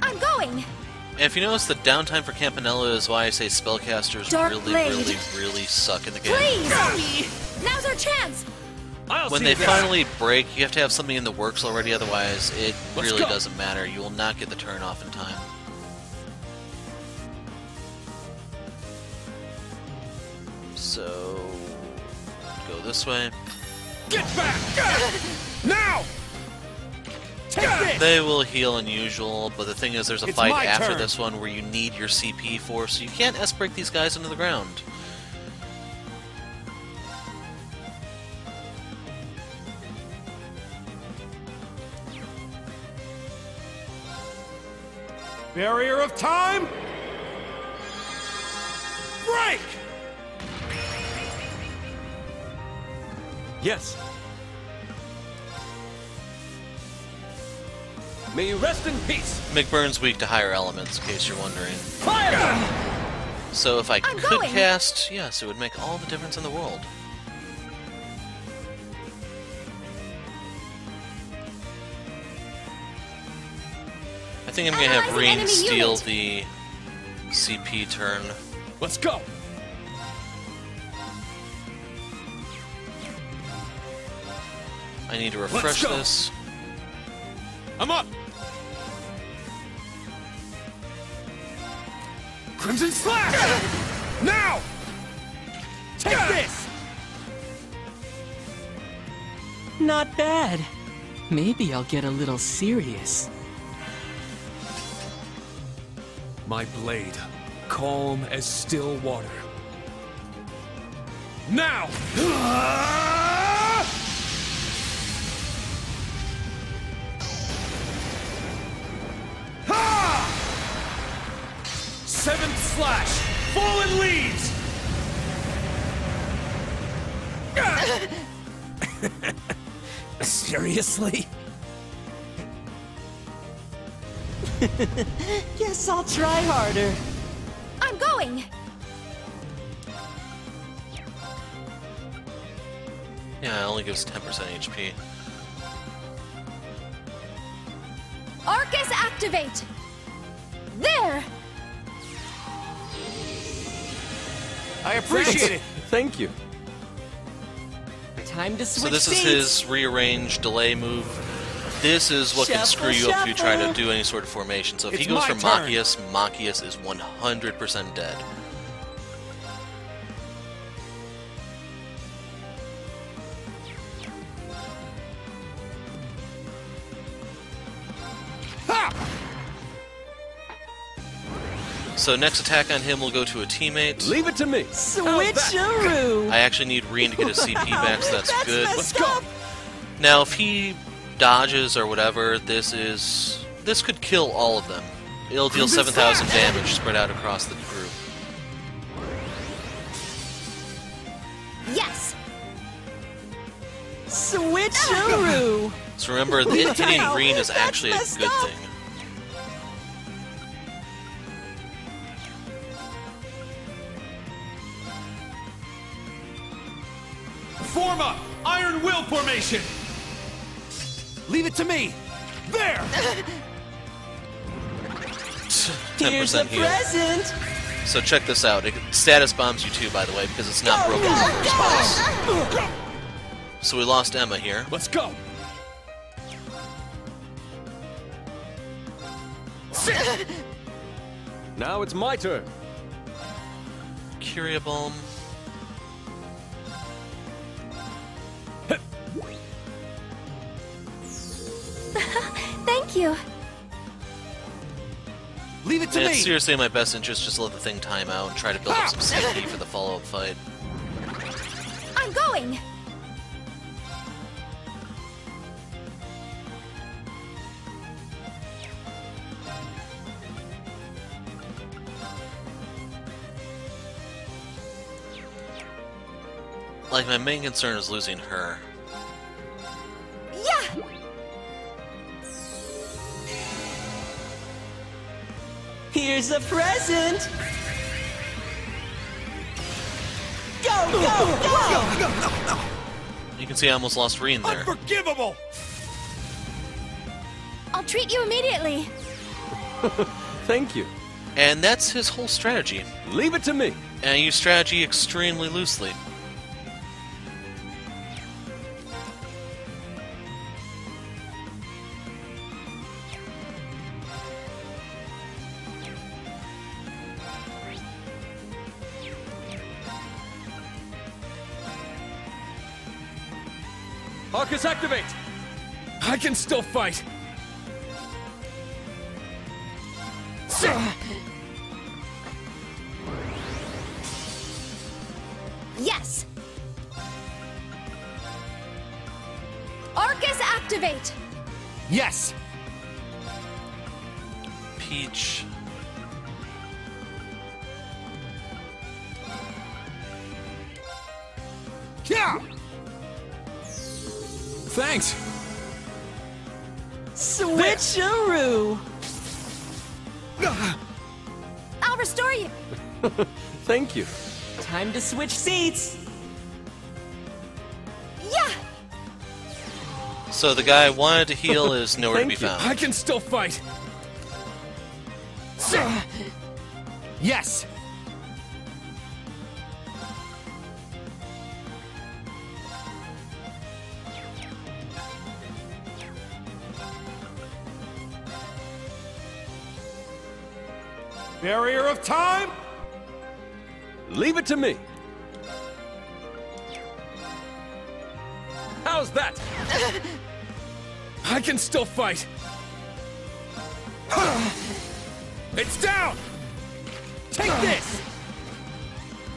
I'm going! And if you notice, the downtime for Campanella is why I say spellcasters Dark really suck in the game. Please! Now's our chance! When they finally break, you have to have something in the works already, otherwise it really doesn't matter. You will not get the turn off in time. So, go this way. Get back! Now! They will heal unusual, but the thing is there's a fight after this one where you need your CP for, so you can't S-break these guys into the ground. Barrier of time! Break! Yes. May you rest in peace. McBurn's weak to higher elements, in case you're wondering. Fire! So if I could cast, yes, it would make all the difference in the world. I think I'm gonna have Reen steal the CP turn. Let's go! I need to refresh this. I'm up! Crimson Slash! Now! Take this! Not bad. Maybe I'll get a little serious. My blade, calm as still water. Now! Seventh slash! Fallen leaves! Seriously? Guess I'll try harder. I'm going! Yeah, it only gives 10% HP. Arcus activate! There! I appreciate it. Thank you. Time to switch So this is his rearrange delay move. This is what can screw you up if you try to do any sort of formation. So if he goes for Machias, Machias is 100% dead. So next attack on him will go to a teammate. Leave it to me. Switcheroo! I actually need Reen to get his CP back, so that's good. Let's go! Now, if he dodges or whatever, this could kill all of them. It'll deal 7,000 damage spread out across the group. Yes! Switcheroo! So remember, hitting Reen is actually a good thing. Form up! Iron Will formation! Leave it to me! There! 10% heal. Present! So check this out. It status bombs you too, by the way, because it's not broken in the first place. So we lost Emma here. Let's go! Now it's my turn. Curia Balm. Thank you. Leave it to And me! it's seriously in my best interest just to let the thing time out and try to build up some CP for the follow-up fight. I'm going! Like, my main concern is losing her. Yeah! Here's a present! Go, go, go! You can see I almost lost Reen there. Unforgivable! I'll treat you immediately. Thank you. And that's his whole strategy. Leave it to me. And I use strategy extremely loosely. Arcus, activate! I can still fight! Yes! Arcus, activate! Yes! Peach. Yeah! Thanks! Switcheroo! I'll restore you! Thank you. Time to switch seats! Yeah! So the guy I wanted to heal is nowhere to be Thank you. found. I can still fight! Yes! Barrier of time? Leave it to me. How's that? I can still fight! It's down! Take this!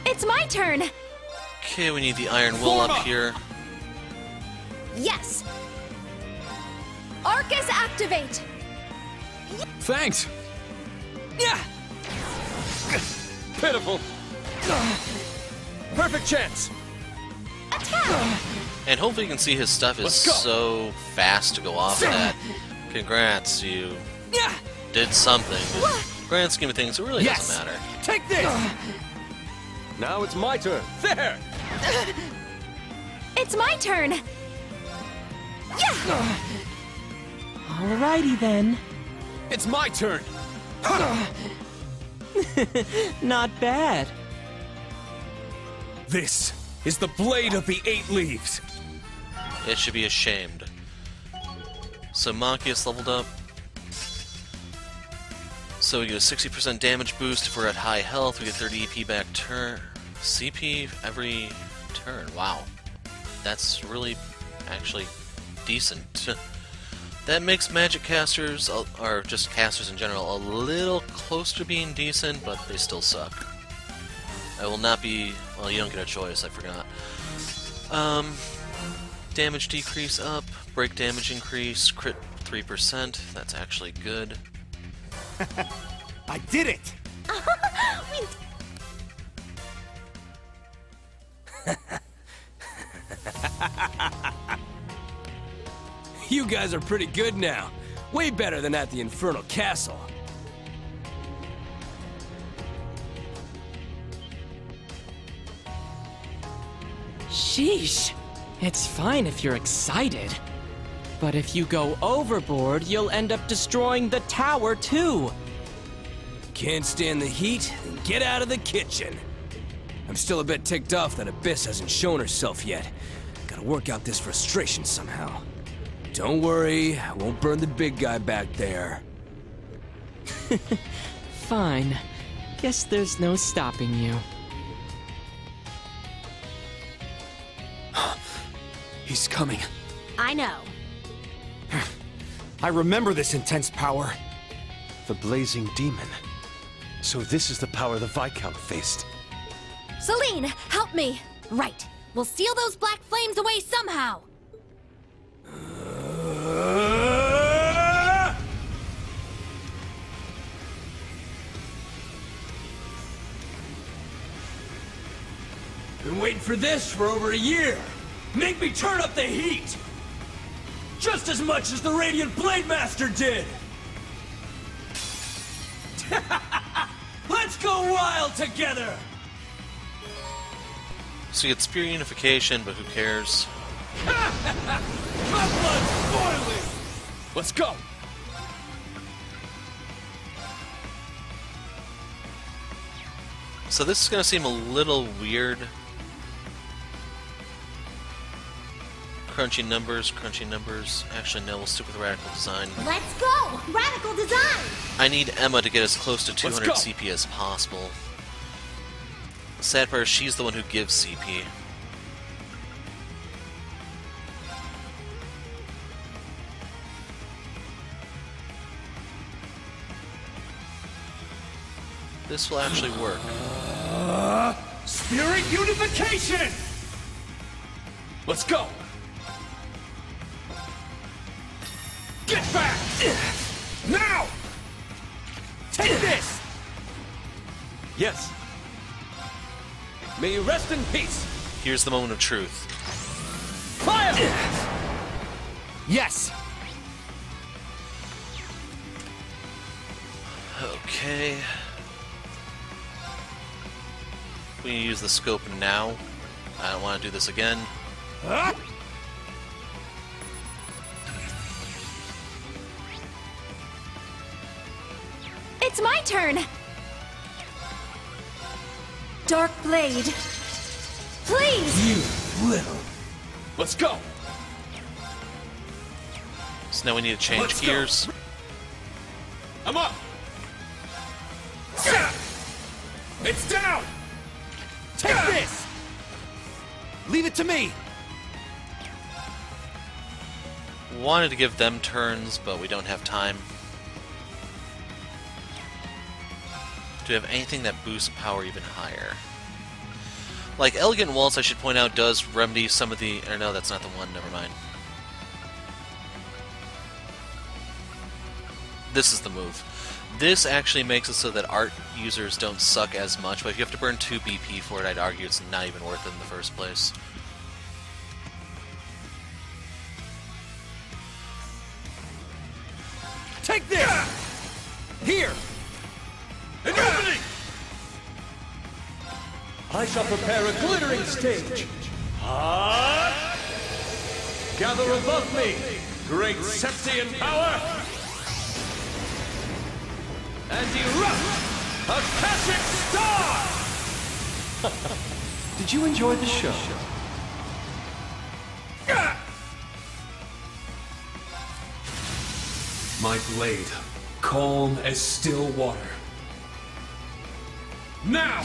It's my turn! Okay, we need the Iron Will up here. Yes! Arcus, activate! Thanks! Yeah! Pitiful! Perfect chance! Attack! And hopefully you can see his stuff is Let's go. so fast to go off that. Congrats, you Yeah! did something. In the grand scheme of things, it really Yes. doesn't matter. Take this! Now it's my turn. There! It's my turn! Yeah! Alrighty then. It's my turn! Not bad. This is the Blade of the Eight Leaves! It should be ashamed. So Machias leveled up. So we get a 60% damage boost if we're at high health. We get 30 EP back turn. CP every turn. Wow. That's really actually decent. That makes magic casters, or just casters in general, a little close to being decent, but they still suck. I will not be... well, you don't get a choice, I forgot. Damage decrease up, break damage increase, crit 3%, that's actually good. I did it! You guys are pretty good now. Way better than at the Infernal Castle. Sheesh. It's fine if you're excited. But if you go overboard, you'll end up destroying the tower too. Can't stand the heat? Then get out of the kitchen. I'm still a bit ticked off that Abyss hasn't shown herself yet. Gotta work out this frustration somehow. Don't worry, I won't burn the big guy back there. Fine. Guess there's no stopping you. He's coming. I know. I remember this intense power. The blazing demon. So this is the power the Viscount faced. Celine, help me! Right. We'll steal those black flames away somehow. waiting for this for over a year. Make me turn up the heat! Just as much as the Radiant Blade Master did! Let's go wild together! So you get spear unification, but who cares? My blood's boiling! Let's go! So this is going to seem a little weird. Crunchy numbers. Actually, no, we'll stick with radical design. Let's go! Radical design! I need Emma to get as close to 200 CP as possible. The sad part is she's the one who gives CP. This will actually work. Spirit unification! Let's go! Get back! Now! Take this! Yes. May you rest in peace. Here's the moment of truth. Fire! Yes. Okay. We need to use the scope now. I don't want to do this again. It's my turn! Dark Blade. Please! You little... Let's go! So now we need to change gears. I'm up! It's down! Take this! Leave it to me! Wanted to give them turns, but we don't have time. Do we have anything that boosts power even higher? Like, Elegant Waltz, I should point out, does remedy some of the... Or no, that's not the one, never mind. This is the move. This actually makes it so that art users don't suck as much, but if you have to burn 2 BP for it, I'd argue it's not even worth it in the first place. Take this! Here! An opening! I shall prepare a glittering stage. Gather above me, great Septian power, and erupt, Akashic Star! Did you enjoy the show? My blade, calm as still water. Now!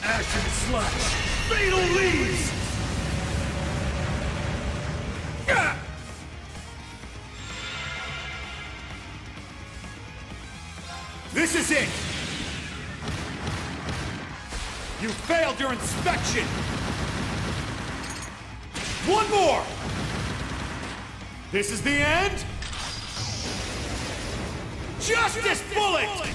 Ashen slash! Fatal leaves! This is it! You failed your inspection! One more! This is the end? Justice Bullet!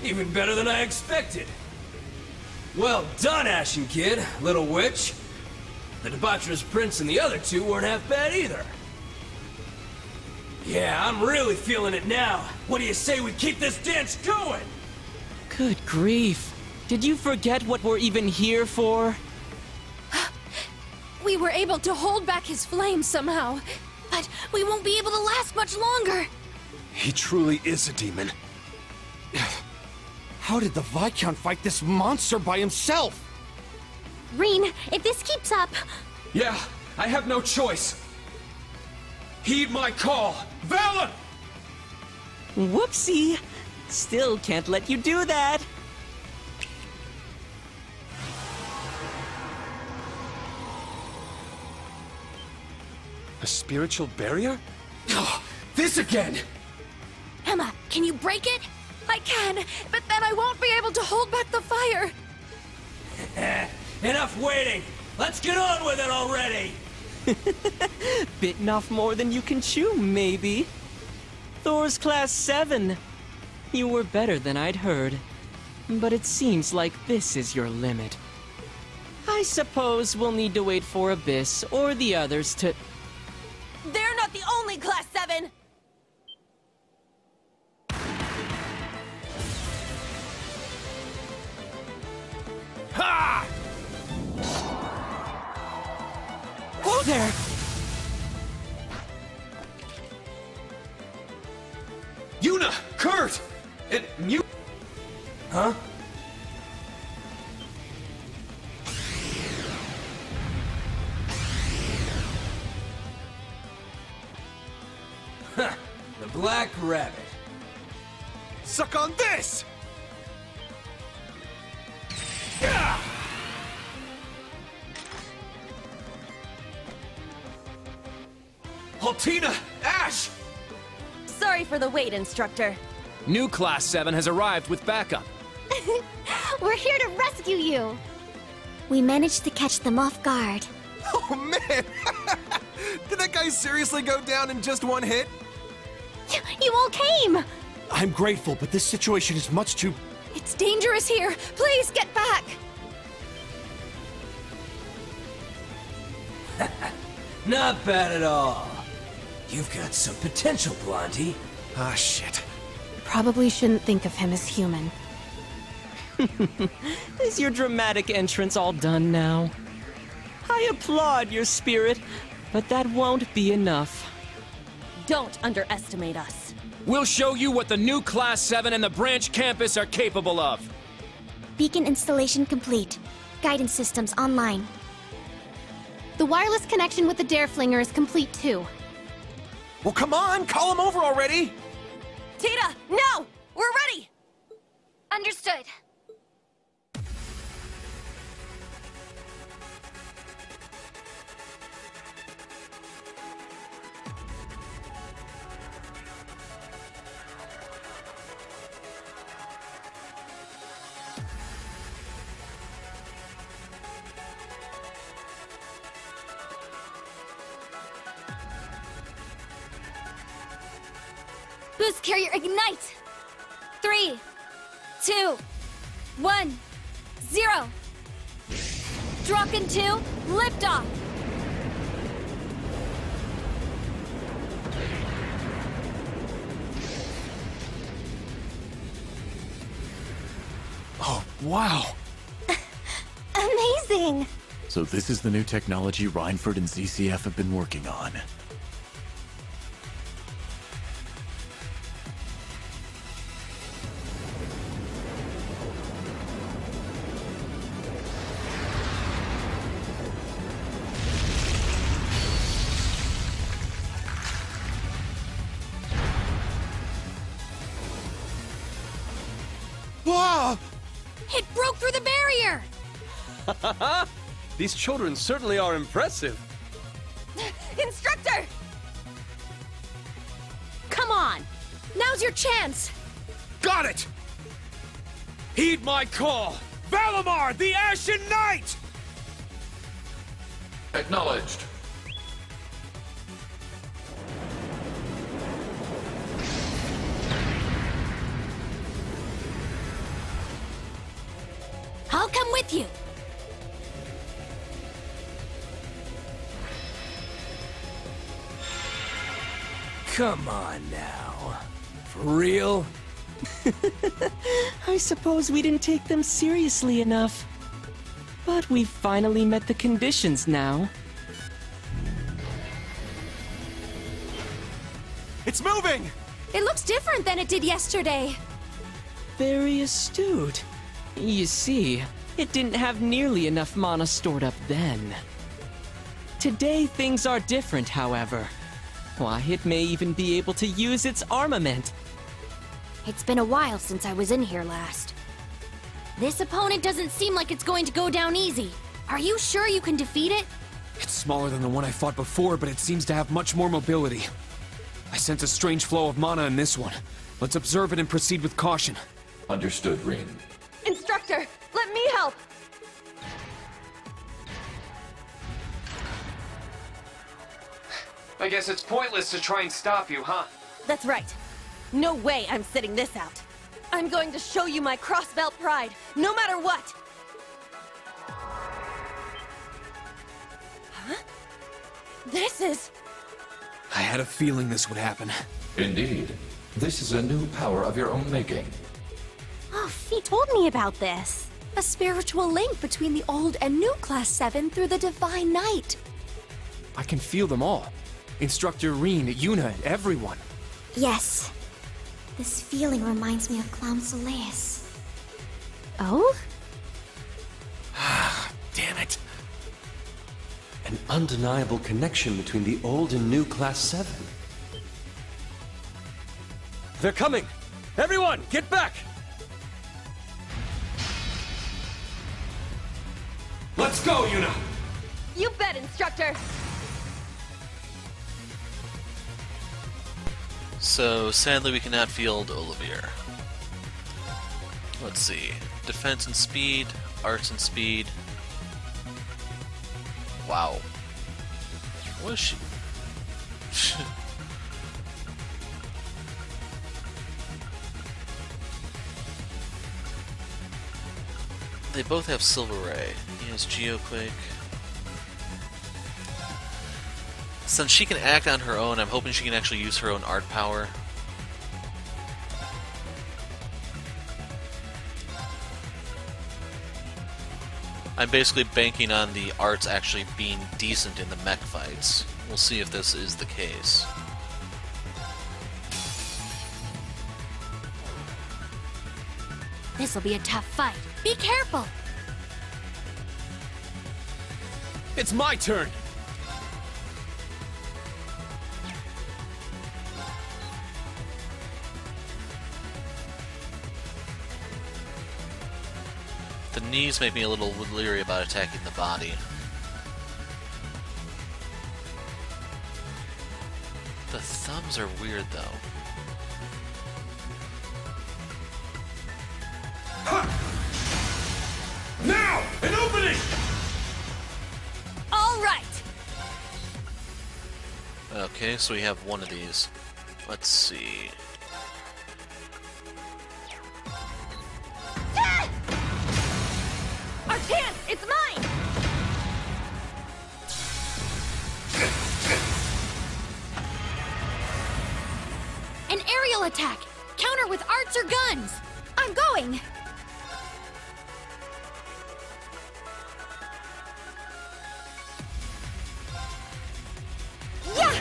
Even better than I expected. Well done, Ashen Kid, little witch. The debaucherous prince and the other two weren't half bad either. Yeah, I'm really feeling it now. What do you say we keep this dance going? Good grief. Did you forget what we're even here for? We were able to hold back his flame somehow, but we won't be able to last much longer. He truly is a demon. How did the Viscount fight this monster by himself? Reen, if this keeps up... Yeah, I have no choice. Heed my call. Valor! Whoopsie! Still can't let you do that. A spiritual barrier? Oh, this again! Emma, can you break it? I can, but then I won't be able to hold back the fire. Enough waiting! Let's get on with it already! Bitten off more than you can chew, maybe. Thor's Class 7. You were better than I'd heard. But it seems like this is your limit. I suppose we'll need to wait for Abyss or the others to... They're not the only Class 7! Ha! Whoa there! Yuna! Kurt! And you... Huh? The Black Rabbit. Suck on this! Altina! Ash! Sorry for the wait, Instructor. New Class 7 has arrived with backup. We're here to rescue you. We managed to catch them off guard. Oh man! Did that guy seriously go down in just one hit? You all came! I'm grateful, but this situation is much too... It's dangerous here. Please get back. Not bad at all. You've got some potential, Blondie. Ah, shit. Probably shouldn't think of him as human. Is your dramatic entrance all done now? I applaud your spirit, but that won't be enough. Don't underestimate us. We'll show you what the new Class 7 and the branch campus are capable of. Beacon installation complete. Guidance systems online. The wireless connection with the Dareflinger is complete too. Well, come on! Call him over already! Tita, no! We're ready! Understood. Boost carrier ignite! 3, 2, 1, 0. Draken 2, liftoff! Oh, wow! Amazing! So this is the new technology Reinford and ZCF have been working on. Whoa! It broke through the barrier! These children certainly are impressive. Instructor! Come on! Now's your chance! Got it! Heed my call! Valimar, the Ashen Knight! Acknowledged. I'll come with you! Come on now. For real? I suppose we didn't take them seriously enough. But we've finally met the conditions now. It's moving! It looks different than it did yesterday. Very astute. You see, it didn't have nearly enough mana stored up then. Today, things are different, however. Why, it may even be able to use its armament. It's been a while since I was in here last. This opponent doesn't seem like it's going to go down easy. Are you sure you can defeat it? It's smaller than the one I fought before, but it seems to have much more mobility. I sense a strange flow of mana in this one. Let's observe it and proceed with caution. Understood, Rin. Instructor, let me help! I guess it's pointless to try and stop you, huh? That's right. No way I'm sitting this out. I'm going to show you my cross-belt pride, no matter what! Huh? This is... I had a feeling this would happen. Indeed. This is a new power of your own making. Oh, Fee told me about this. A spiritual link between the old and new Class 7 through the Divine Night. I can feel them all. Instructor Rin, Yuna, everyone. Yes. This feeling reminds me of Clown Soleus. Oh? Damn it. An undeniable connection between the old and new Class 7. They're coming! Everyone, get back! Let's go, Yuna! You bet, Instructor! So, sadly we cannot field Olivier. Let's see. Defense and speed, arts and speed. Wow. What is she? They both have Silver Ray. He has Geoquake. Since she can act on her own, I'm hoping she can actually use her own art power. I'm basically banking on the arts actually being decent in the mech fights. We'll see if this is the case. This'll be a tough fight. Be careful! It's my turn! The knees make me a little leery about attacking the body. The thumbs are weird, though. Now! An opening! All right! Okay, so we have one of these. Let's see. Ah! Our chance! It's mine! An aerial attack! Counter with arts or guns! I'm going! Yeah!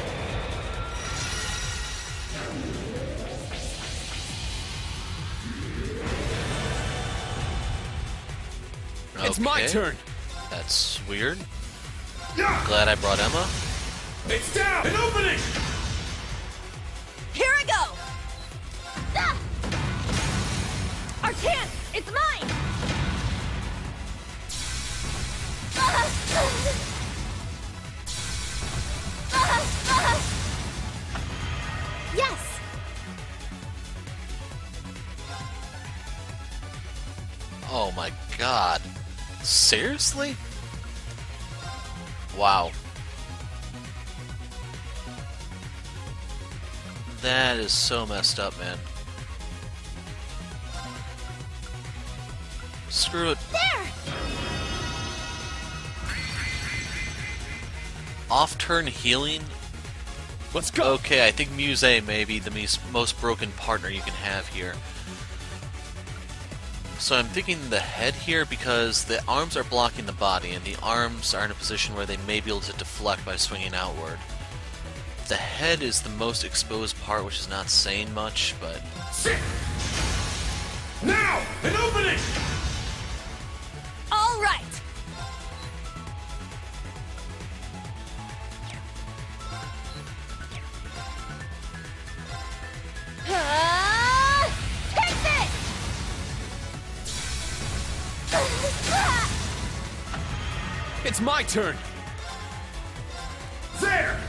It's my turn! That's weird. Glad I brought Emma. It's down! An opening! Here I go! Ah! Our chance! It's mine! Ah! Ah! Ah! Yes! Oh my god. Seriously? Wow. That is so messed up, man. Screw it. There! Off-turn healing? Let's go! Okay, I think Muse may be the most broken partner you can have here. So I'm thinking the head here because the arms are blocking the body, and the arms are in a position where they may be able to deflect by swinging outward. The head is the most exposed part, which is not saying much, but... Now! An opening! All right! Take this! It's my turn! There!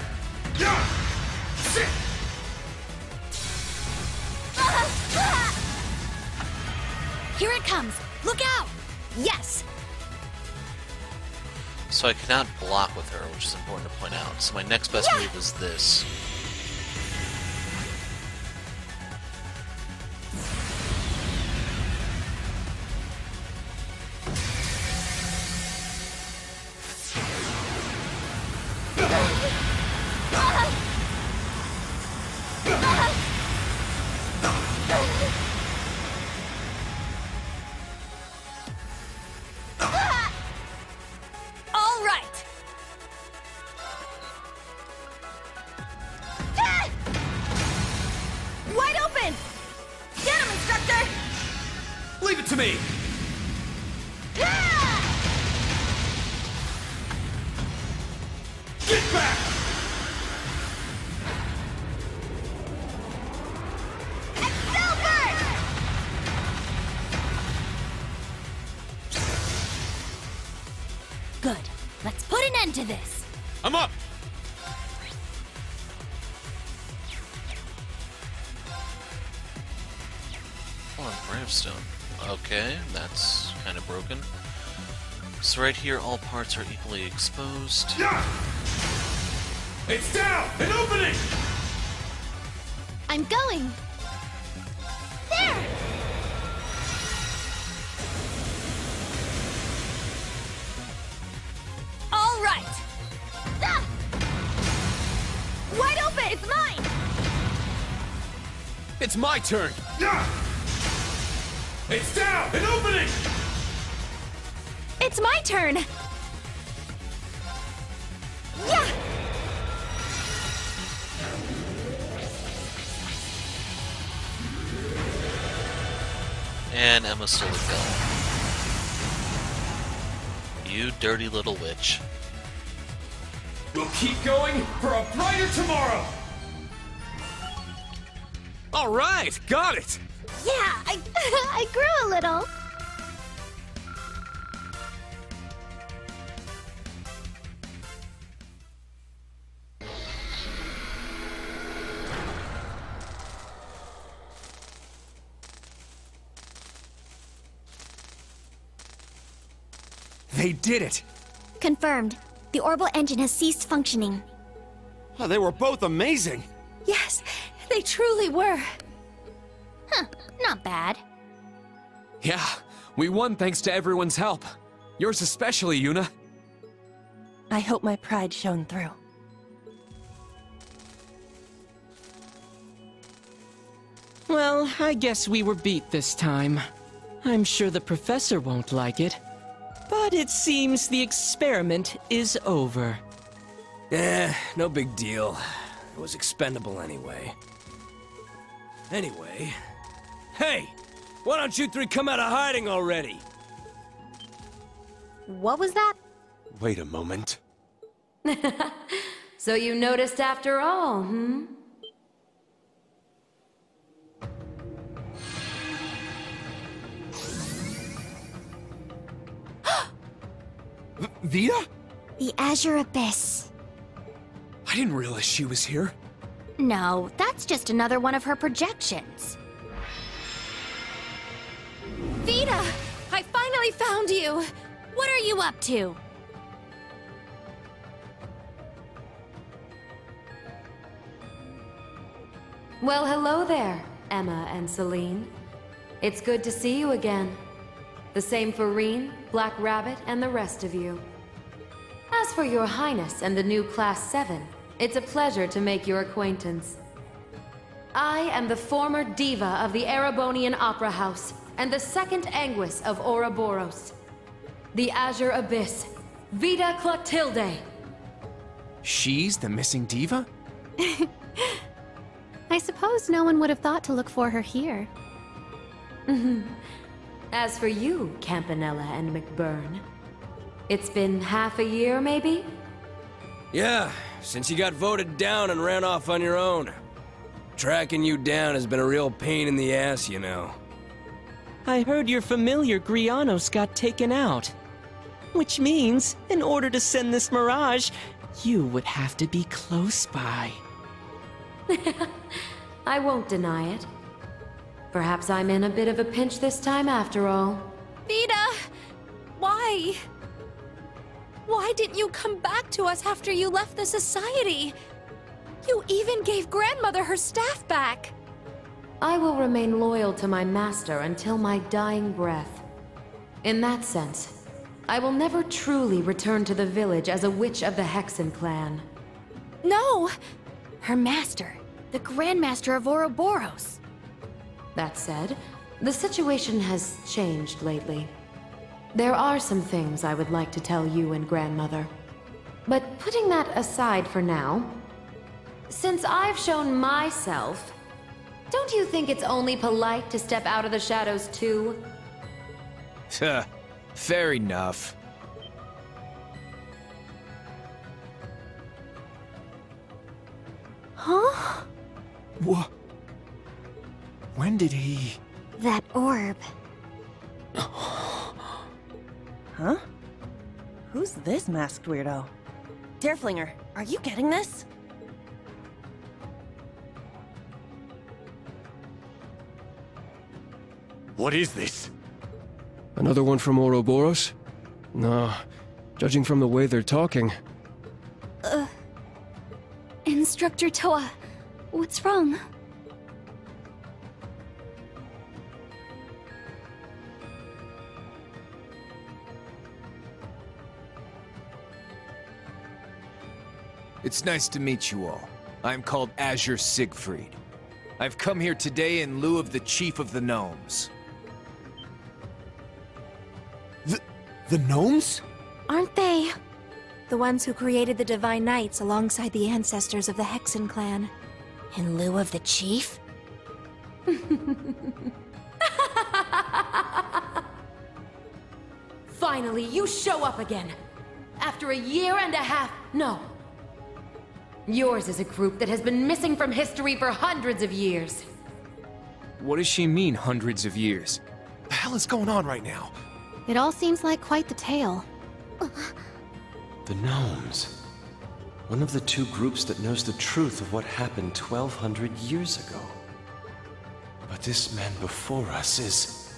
Yeah! Sit! Here it comes! Look out! Yes! So I cannot block with her, which is important to point out. So my next best move is this. All right! Wide open! Get him, instructor! Leave it to me! Get back! Good. Let's put an end to this. I'm up! Oh, Bravestone. Okay, that's kind of broken. So right here, all parts are equally exposed. Yeah! It's down! An opening! I'm going. There! All right! Ah! Wide open! It's mine! It's my turn! Yeah! It's down! An opening! It's my turn! Yeah! And Emma stole the kill. You dirty little witch. We'll keep going for a brighter tomorrow! All right, got it! Yeah, I grew a little. They did it! Confirmed. The orbital engine has ceased functioning. Oh, they were both amazing! Yes, they truly were. Huh, not bad. Yeah, we won thanks to everyone's help. Yours especially, Yuna. I hope my pride shone through. Well, I guess we were beat this time. I'm sure the professor won't like it. But it seems the experiment is over. No big deal. It was expendable anyway. Anyway... Hey! Why don't you three come out of hiding already? What was that? Wait a moment. So you noticed after all, hmm? Vita? The Azure Abyss. I didn't realize she was here. No, that's just another one of her projections. Vita! I finally found you! What are you up to? Well, hello there, Emma and Celine. It's good to see you again. The same for Reen, Black Rabbit, and the rest of you. As for your Highness and the new Class 7, it's a pleasure to make your acquaintance. I am the former diva of the Erebonian Opera House and the second Anguis of Ouroboros. The Azure Abyss, Vita Clotilde. She's the missing diva? I suppose no one would have thought to look for her here. As for you, Campanella and McBurn, it's been half a year, maybe? Yeah, since you got voted down and ran off on your own. Tracking you down has been a real pain in the ass, you know. I heard your familiar Grianos got taken out. Which means, in order to send this mirage, you would have to be close by. I won't deny it. Perhaps I'm in a bit of a pinch this time after all. Vita! Why? Why didn't you come back to us after you left the society? You even gave Grandmother her staff back! I will remain loyal to my master until my dying breath. In that sense, I will never truly return to the village as a witch of the Hexen clan. No! Her master, the Grandmaster of Ouroboros. That said, the situation has changed lately. There are some things I would like to tell you and Grandmother. But putting that aside for now, since I've shown myself, don't you think it's only polite to step out of the shadows too? Fair enough. Huh? What? When did he... That orb. Huh? Who's this masked weirdo? Dareflinger, are you getting this? What is this? Another one from Ouroboros? No, judging from the way they're talking. Instructor Toa, what's wrong? It's nice to meet you all. I'm called Azure Siegfried. I've come here today in lieu of the Chief of the Gnomes. The gnomes? Aren't they? The ones who created the Divine Knights alongside the ancestors of the Hexen clan. In lieu of the chief? Finally, you show up again! After a year and a half, no. Yours is a group that has been missing from history for hundreds of years. What does she mean, hundreds of years? The hell is going on right now? It all seems like quite the tale. The gnomes. One of the two groups that knows the truth of what happened 1,200 years ago. But this man before us is...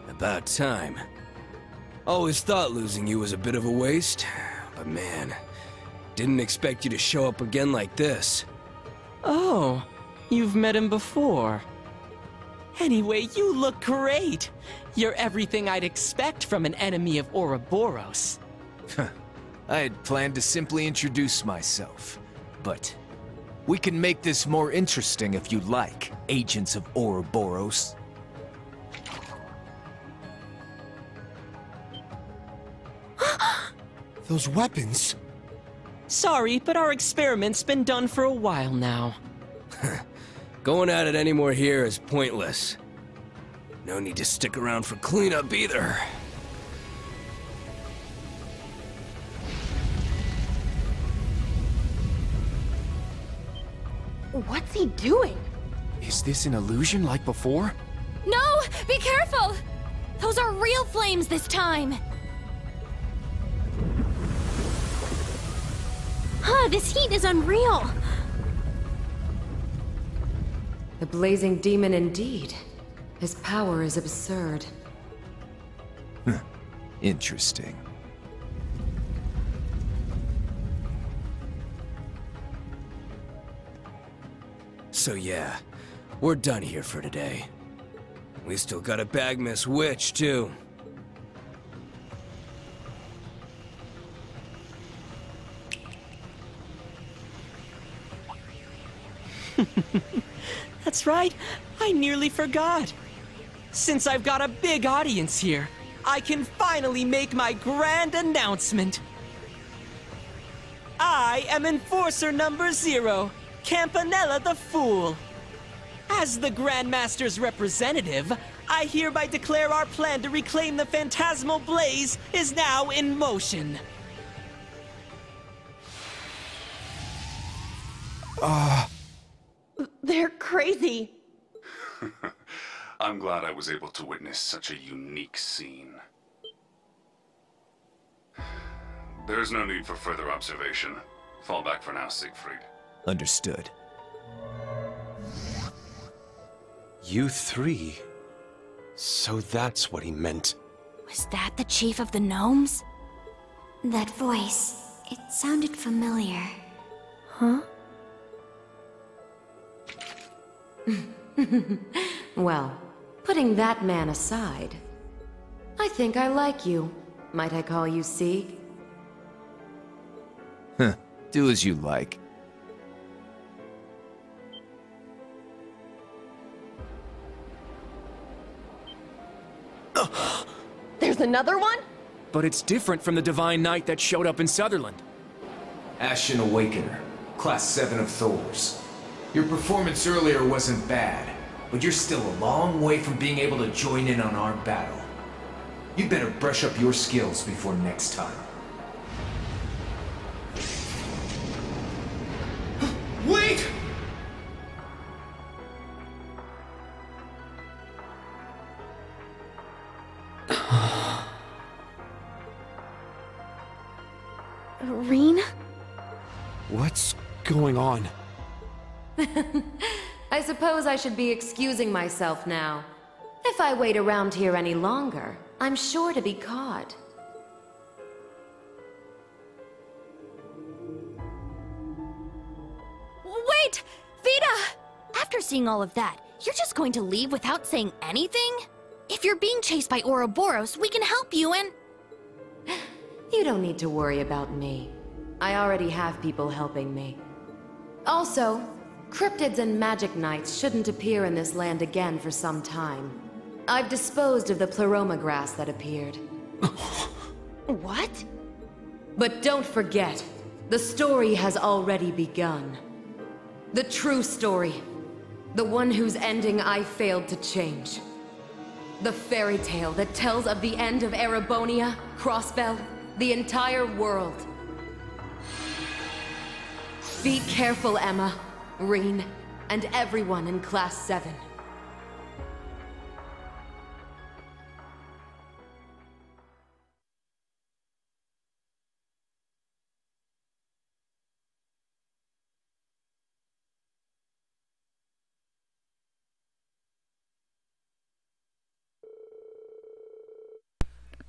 About time. Always thought losing you was a bit of a waste, but man, didn't expect you to show up again like this. Oh, you've met him before. Anyway, you look great. You're everything I'd expect from an enemy of Ouroboros. I had planned to simply introduce myself, but we can make this more interesting if you like, agents of Ouroboros. Those weapons? Sorry, but our experiment's been done for a while now. Going at it anymore here is pointless. No need to stick around for cleanup either. What's he doing? Is this an illusion like before? No! Be careful! Those are real flames this time! Huh, this heat is unreal! The blazing demon indeed. His power is absurd. Interesting. So yeah, we're done here for today. We still gotta bag Miss Witch, too. That's right, I nearly forgot. Since I've got a big audience here, I can finally make my grand announcement. I am Enforcer number 0, Campanella the Fool. As the Grandmaster's representative, I hereby declare our plan to reclaim the phantasmal blaze is now in motion. They're crazy. I'm glad I was able to witness such a unique scene. There's no need for further observation. Fall back for now, Siegfried. Understood. You three? So that's what he meant. Was that the chief of the gnomes? That voice, it sounded familiar. Huh? Well, putting that man aside, I think I like you. Might I call you Sieg? Huh. Do as you like. There's another one? But it's different from the Divine Knight that showed up in Sutherland. Ashen Awakener, Class 7 of Thors. Your performance earlier wasn't bad, but you're still a long way from being able to join in on our battle. You'd better brush up your skills before next time. Wait! Reen? What's going on? I suppose I should be excusing myself now. If I wait around here any longer, I'm sure to be caught. Wait! Vita! After seeing all of that, you're just going to leave without saying anything? If you're being chased by Ouroboros, we can help you and... You don't need to worry about me. I already have people helping me. Also, cryptids and magic knights shouldn't appear in this land again for some time. I've disposed of the pleroma grass that appeared. What? But don't forget, the story has already begun. The true story. The one whose ending I failed to change. The fairy tale that tells of the end of Erebonia, Crossbell, the entire world. Be careful, Emma, Reen, and everyone in Class 7.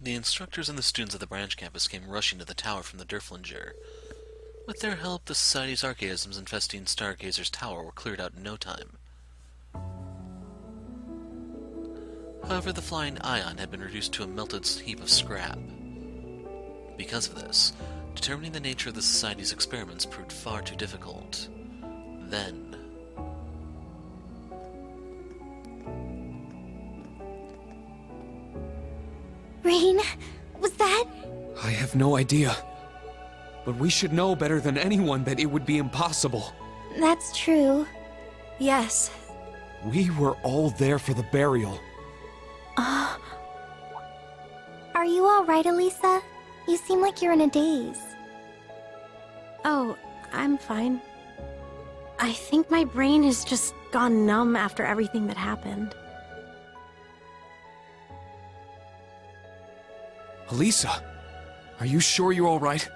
The instructors and the students of the branch campus came rushing to the tower from the Derflinger. With their help, the Society's archaisms infesting Stargazers Tower were cleared out in no time. However, the flying ion had been reduced to a melted heap of scrap. Because of this, determining the nature of the Society's experiments proved far too difficult. Then... Reen, was that? I have no idea. But we should know better than anyone that it would be impossible. That's true. Yes. We were all there for the burial. Are you alright, Elisa? You seem like you're in a daze. Oh, I'm fine. I think my brain has just gone numb after everything that happened. Elisa, are you sure you're all right?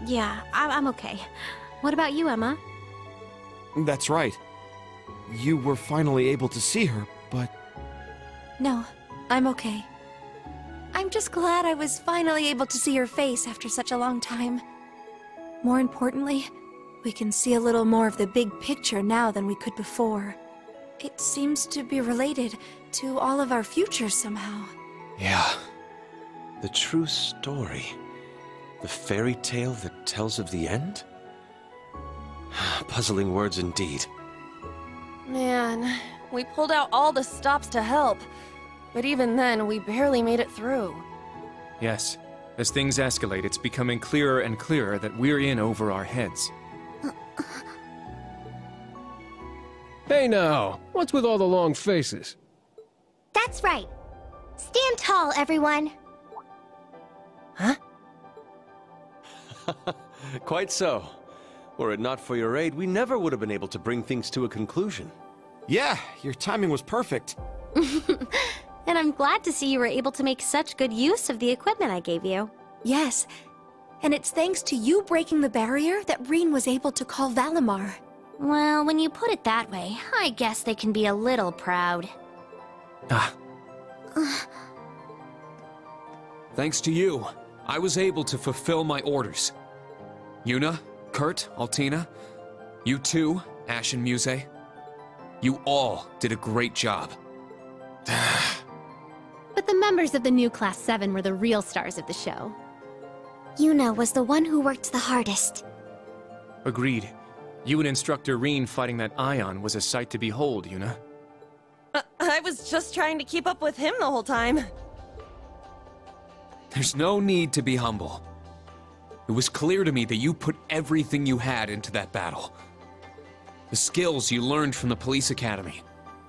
Yeah, I'm okay. What about you, Emma? That's right. You were finally able to see her, but... No, I'm okay. I'm just glad I was finally able to see her face after such a long time. More importantly, we can see a little more of the big picture now than we could before. It seems to be related to all of our futures somehow. Yeah. The true story. The fairy tale that tells of the end? Puzzling words indeed. Man, we pulled out all the stops to help. But even then, we barely made it through. Yes. As things escalate, it's becoming clearer and clearer that we're in over our heads. Hey now, what's with all the long faces? That's right. Stand tall, everyone. Huh? Quite so. Were it not for your aid, we never would have been able to bring things to a conclusion. Yeah, your timing was perfect. And I'm glad to see you were able to make such good use of the equipment I gave you. Yes, and it's thanks to you breaking the barrier that Reen was able to call Valimar. Well, when you put it that way, I guess they can be a little proud. Thanks to you, I was able to fulfill my orders. Yuna, Kurt, Altina, you too, Ash and Muse. You all did a great job. But the members of the new Class 7 were the real stars of the show. Yuna was the one who worked the hardest. Agreed. You and Instructor Reen fighting that Ion was a sight to behold, Yuna. I was just trying to keep up with him the whole time. There's no need to be humble. It was clear to me that you put everything you had into that battle. The skills you learned from the police academy,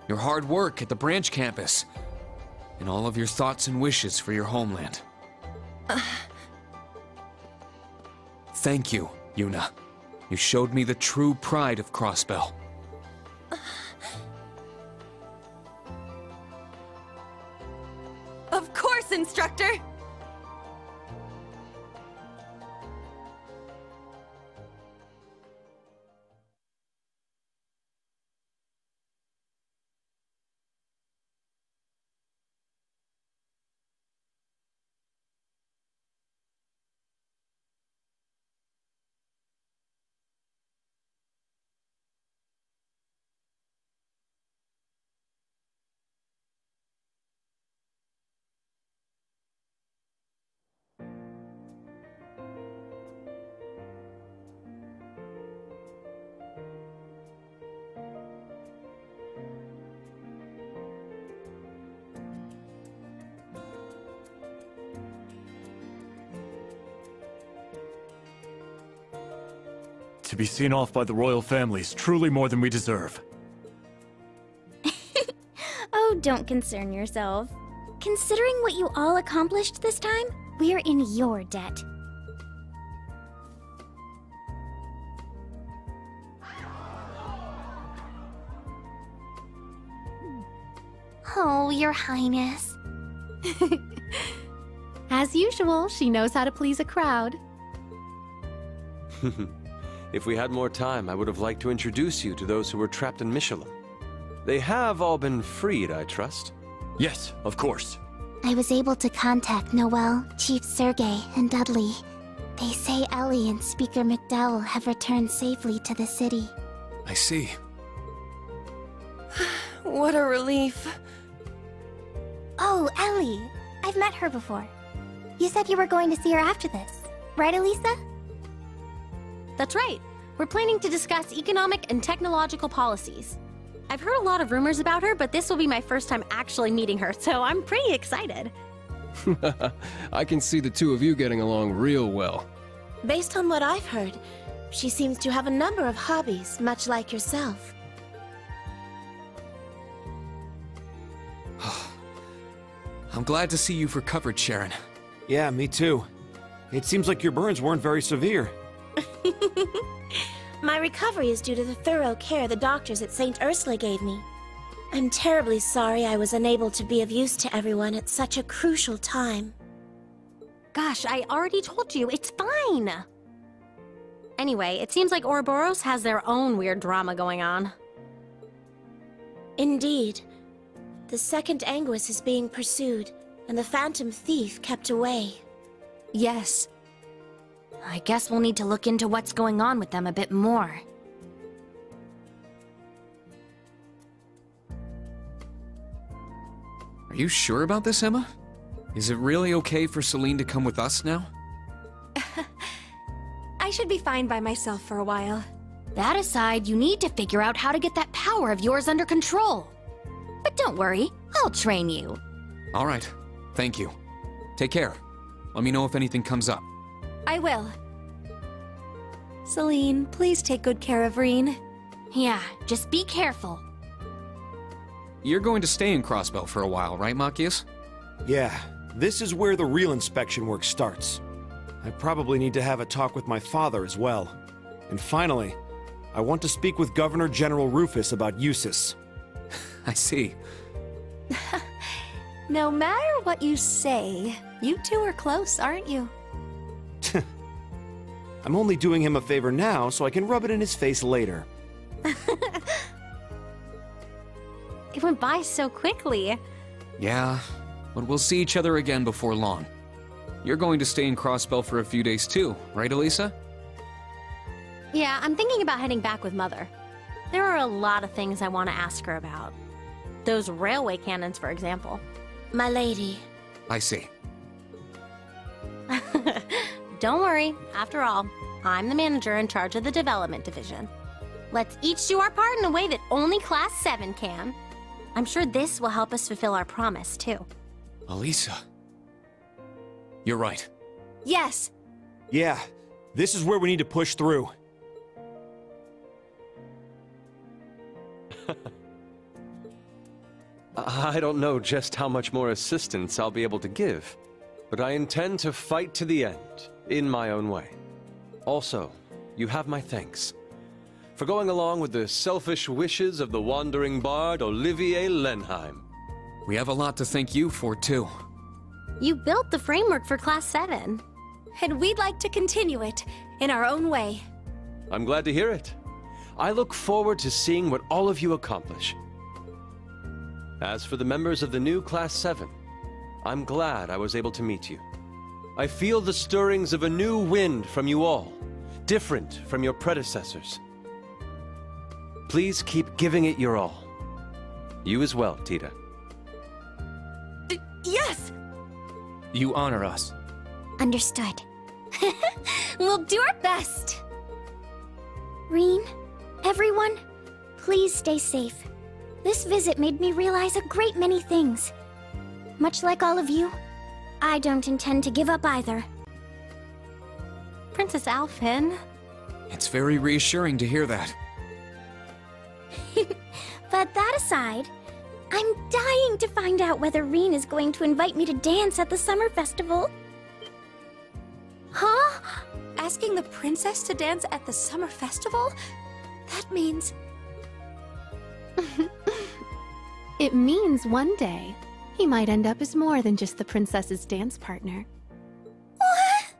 your hard work at the branch campus, and all of your thoughts and wishes for your homeland. Thank you, Yuna. You showed me the true pride of Crossbell. Of course, Instructor! To be seen off by the royal family is truly more than we deserve. Oh, don't concern yourself. Considering what you all accomplished this time, we're in your debt. Oh, Your Highness. As usual, she knows how to please a crowd. If we had more time, I would have liked to introduce you to those who were trapped in Michelin. They have all been freed, I trust. Yes, of course. I was able to contact Noel, Chief Sergei, and Dudley. They say Ellie and Speaker McDowell have returned safely to the city. I see. What a relief. Oh, Ellie. I've met her before. You said you were going to see her after this, right, Elisa? That's right. We're planning to discuss economic and technological policies. I've heard a lot of rumors about her, but this will be my first time actually meeting her, so I'm pretty excited. I can see the two of you getting along real well. Based on what I've heard, she seems to have a number of hobbies, much like yourself. I'm glad to see you've recovered, Sharon. Yeah, me too. It seems like your burns weren't very severe. My recovery is due to the thorough care the doctors at St. Ursula gave me. I'm terribly sorry I was unable to be of use to everyone at such a crucial time. Gosh, I already told you, it's fine! Anyway, it seems like Ouroboros has their own weird drama going on. Indeed. The second Anguis is being pursued, and the Phantom Thief kept away. Yes. I guess we'll need to look into what's going on with them a bit more. Are you sure about this, Emma? Is it really okay for Celine to come with us now? I should be fine by myself for a while. That aside, you need to figure out how to get that power of yours under control. But don't worry, I'll train you. All right. Thank you. Take care. Let me know if anything comes up. I will. Celine, please take good care of Reen. Yeah, just be careful. You're going to stay in Crossbell for a while, right, Machias? Yeah, this is where the real inspection work starts. I probably need to have a talk with my father as well. And finally, I want to speak with Governor General Rufus about Eustace. I see. No matter what you say, you two are close, aren't you? I'm only doing him a favor now so I can rub it in his face later. It went by so quickly. Yeah, but we'll see each other again before long. You're going to stay in Crossbell for a few days too, right, Elisa? Yeah, I'm thinking about heading back with Mother. There are a lot of things I want to ask her about. Those railway cannons, for example. My lady. I see. Don't worry. After all, I'm the manager in charge of the development division. Let's each do our part in a way that only Class 7 can. I'm sure this will help us fulfill our promise, too. Elisa. You're right. Yes. Yeah, this is where we need to push through. I don't know just how much more assistance I'll be able to give, but I intend to fight to the end, in my own way. Also, you have my thanks for going along with the selfish wishes of the wandering bard Olivier Lenheim. We have a lot to thank you for, too. You built the framework for Class 7. And we'd like to continue it, in our own way. I'm glad to hear it. I look forward to seeing what all of you accomplish. As for the members of the new Class 7, I'm glad I was able to meet you. I feel the stirrings of a new wind from you all, different from your predecessors. Please keep giving it your all. You as well, Tita. Yes! You honor us. Understood. We'll do our best! Reen, everyone, please stay safe. This visit made me realize a great many things. Much like all of you, I don't intend to give up either. Princess Alphen. It's very reassuring to hear that. But that aside, I'm dying to find out whether Reen is going to invite me to dance at the summer festival. Huh? Asking the princess to dance at the summer festival? That means... It means one day, he might end up as more than just the princess's dance partner. What?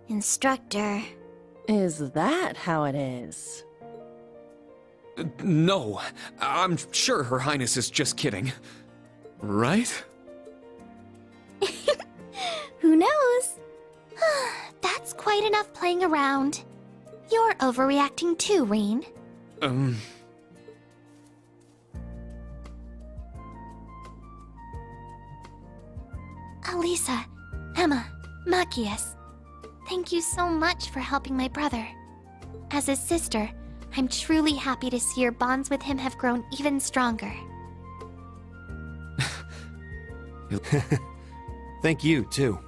Instructor. Is that how it is? No, I'm sure Her Highness is just kidding. Right? Who knows? That's quite enough playing around. You're overreacting too, Reen. Elisa, Emma, Machias, thank you so much for helping my brother. As his sister, I'm truly happy to see your bonds with him have grown even stronger. Thank you, too.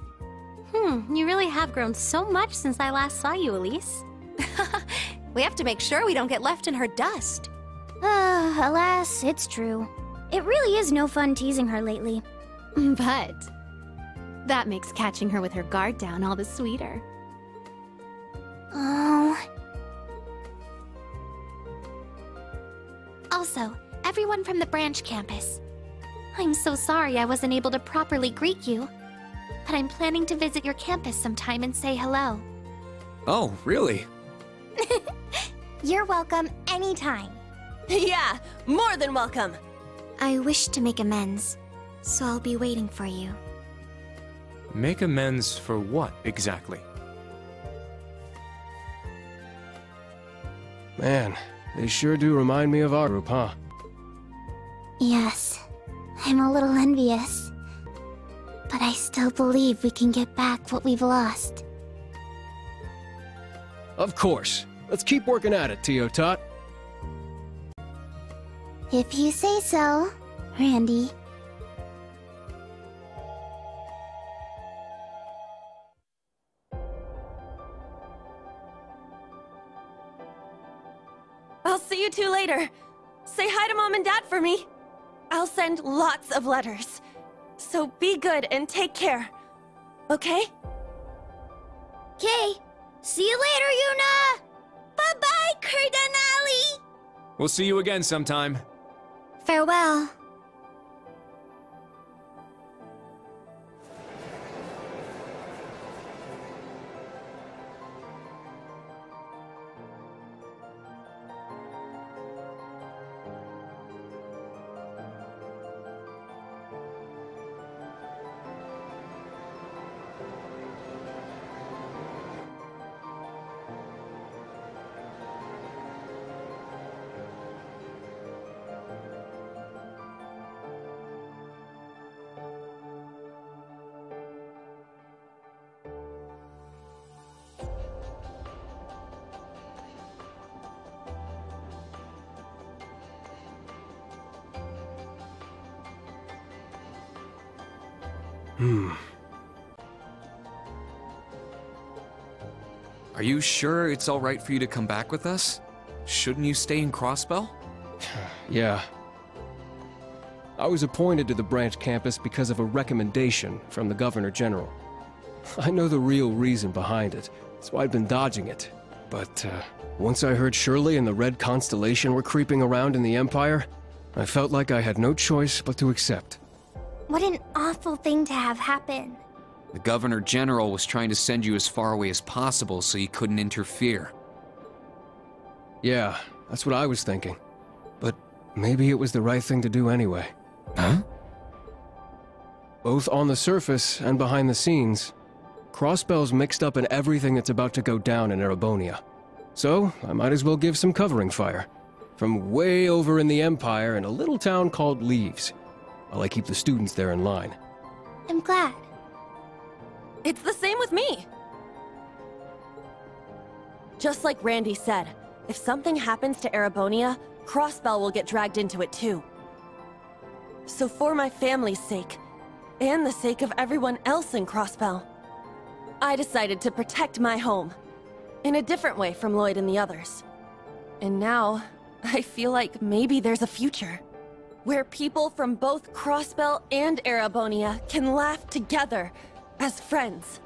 You really have grown so much since I last saw you, Elise. We have to make sure we don't get left in her dust. Alas, it's true. It really is no fun teasing her lately. But that makes catching her with her guard down all the sweeter. Oh. Also, everyone from the branch campus. I'm so sorry I wasn't able to properly greet you, but I'm planning to visit your campus sometime and say hello. Oh, really? You're welcome anytime. Yeah, more than welcome. I wish to make amends, so I'll be waiting for you. Make amends for what, exactly? Man, they sure do remind me of our group, huh? Yes, I'm a little envious. But I still believe we can get back what we've lost. Of course. Let's keep working at it, Teotot. If you say so, Randy. I'll see you two later. say hi to Mom and Dad for me. I'll send lots of letters. So be good and take care. Okay? Okay. See you later, Yuna! Bye-bye, Cardinali! We'll see you again sometime. Farewell. Are you sure it's all right for you to come back with us? Shouldn't you stay in Crossbell? Yeah. I was appointed to the branch campus because of a recommendation from the Governor General. I know the real reason behind it. That's why I'd been dodging it. But, once I heard Shirley and the Red Constellation were creeping around in the Empire, I felt like I had no choice but to accept. What an awful thing to have happen. The Governor General was trying to send you as far away as possible so he couldn't interfere. Yeah, that's what I was thinking. But maybe it was the right thing to do anyway. Huh? Both on the surface and behind the scenes, Crossbell's mixed up in everything that's about to go down in Erebonia. So, I might as well give some covering fire. From way over in the Empire in a little town called Leaves, while I keep the students there in line. I'm glad. It's the same with me. Just like Randy said, if something happens to Erebonia, Crossbell will get dragged into it too. So for my family's sake, and the sake of everyone else in Crossbell, I decided to protect my home. In a different way from Lloyd and the others. And now, I feel like maybe there's a future. Where people from both Crossbell and Erebonia can laugh together as friends.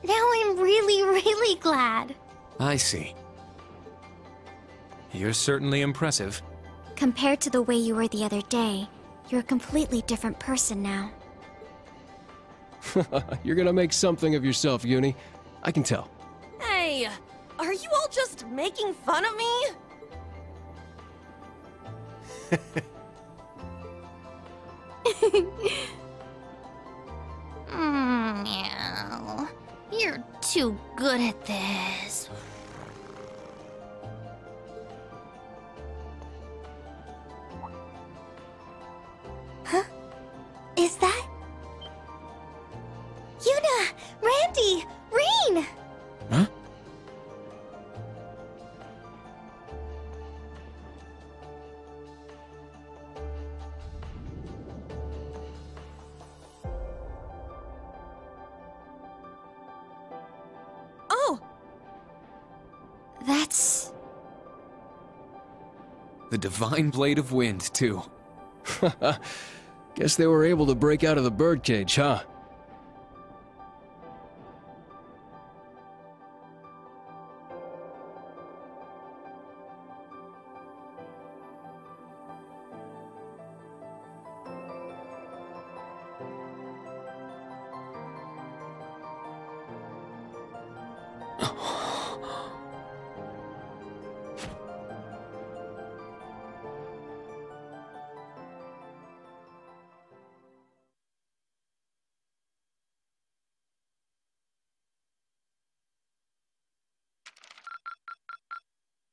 Now I'm really, really glad. I see. You're certainly impressive. Compared to the way you were the other day, you're a completely different person now. You're gonna make something of yourself, Uni. I can tell. Hey, are you all just making fun of me? Meow. You're too good at this. Huh? Is that... Yuna! Randy! Reen! Huh? Oh! That's... The Divine Blade of Wind, too. Guess they were able to break out of the birdcage, huh?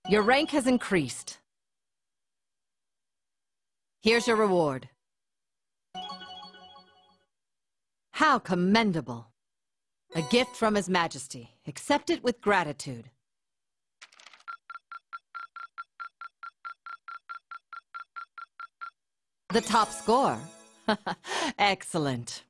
Your rank has increased. Here's your reward. How commendable. A gift from His Majesty. Accept it with gratitude. The top score. Excellent.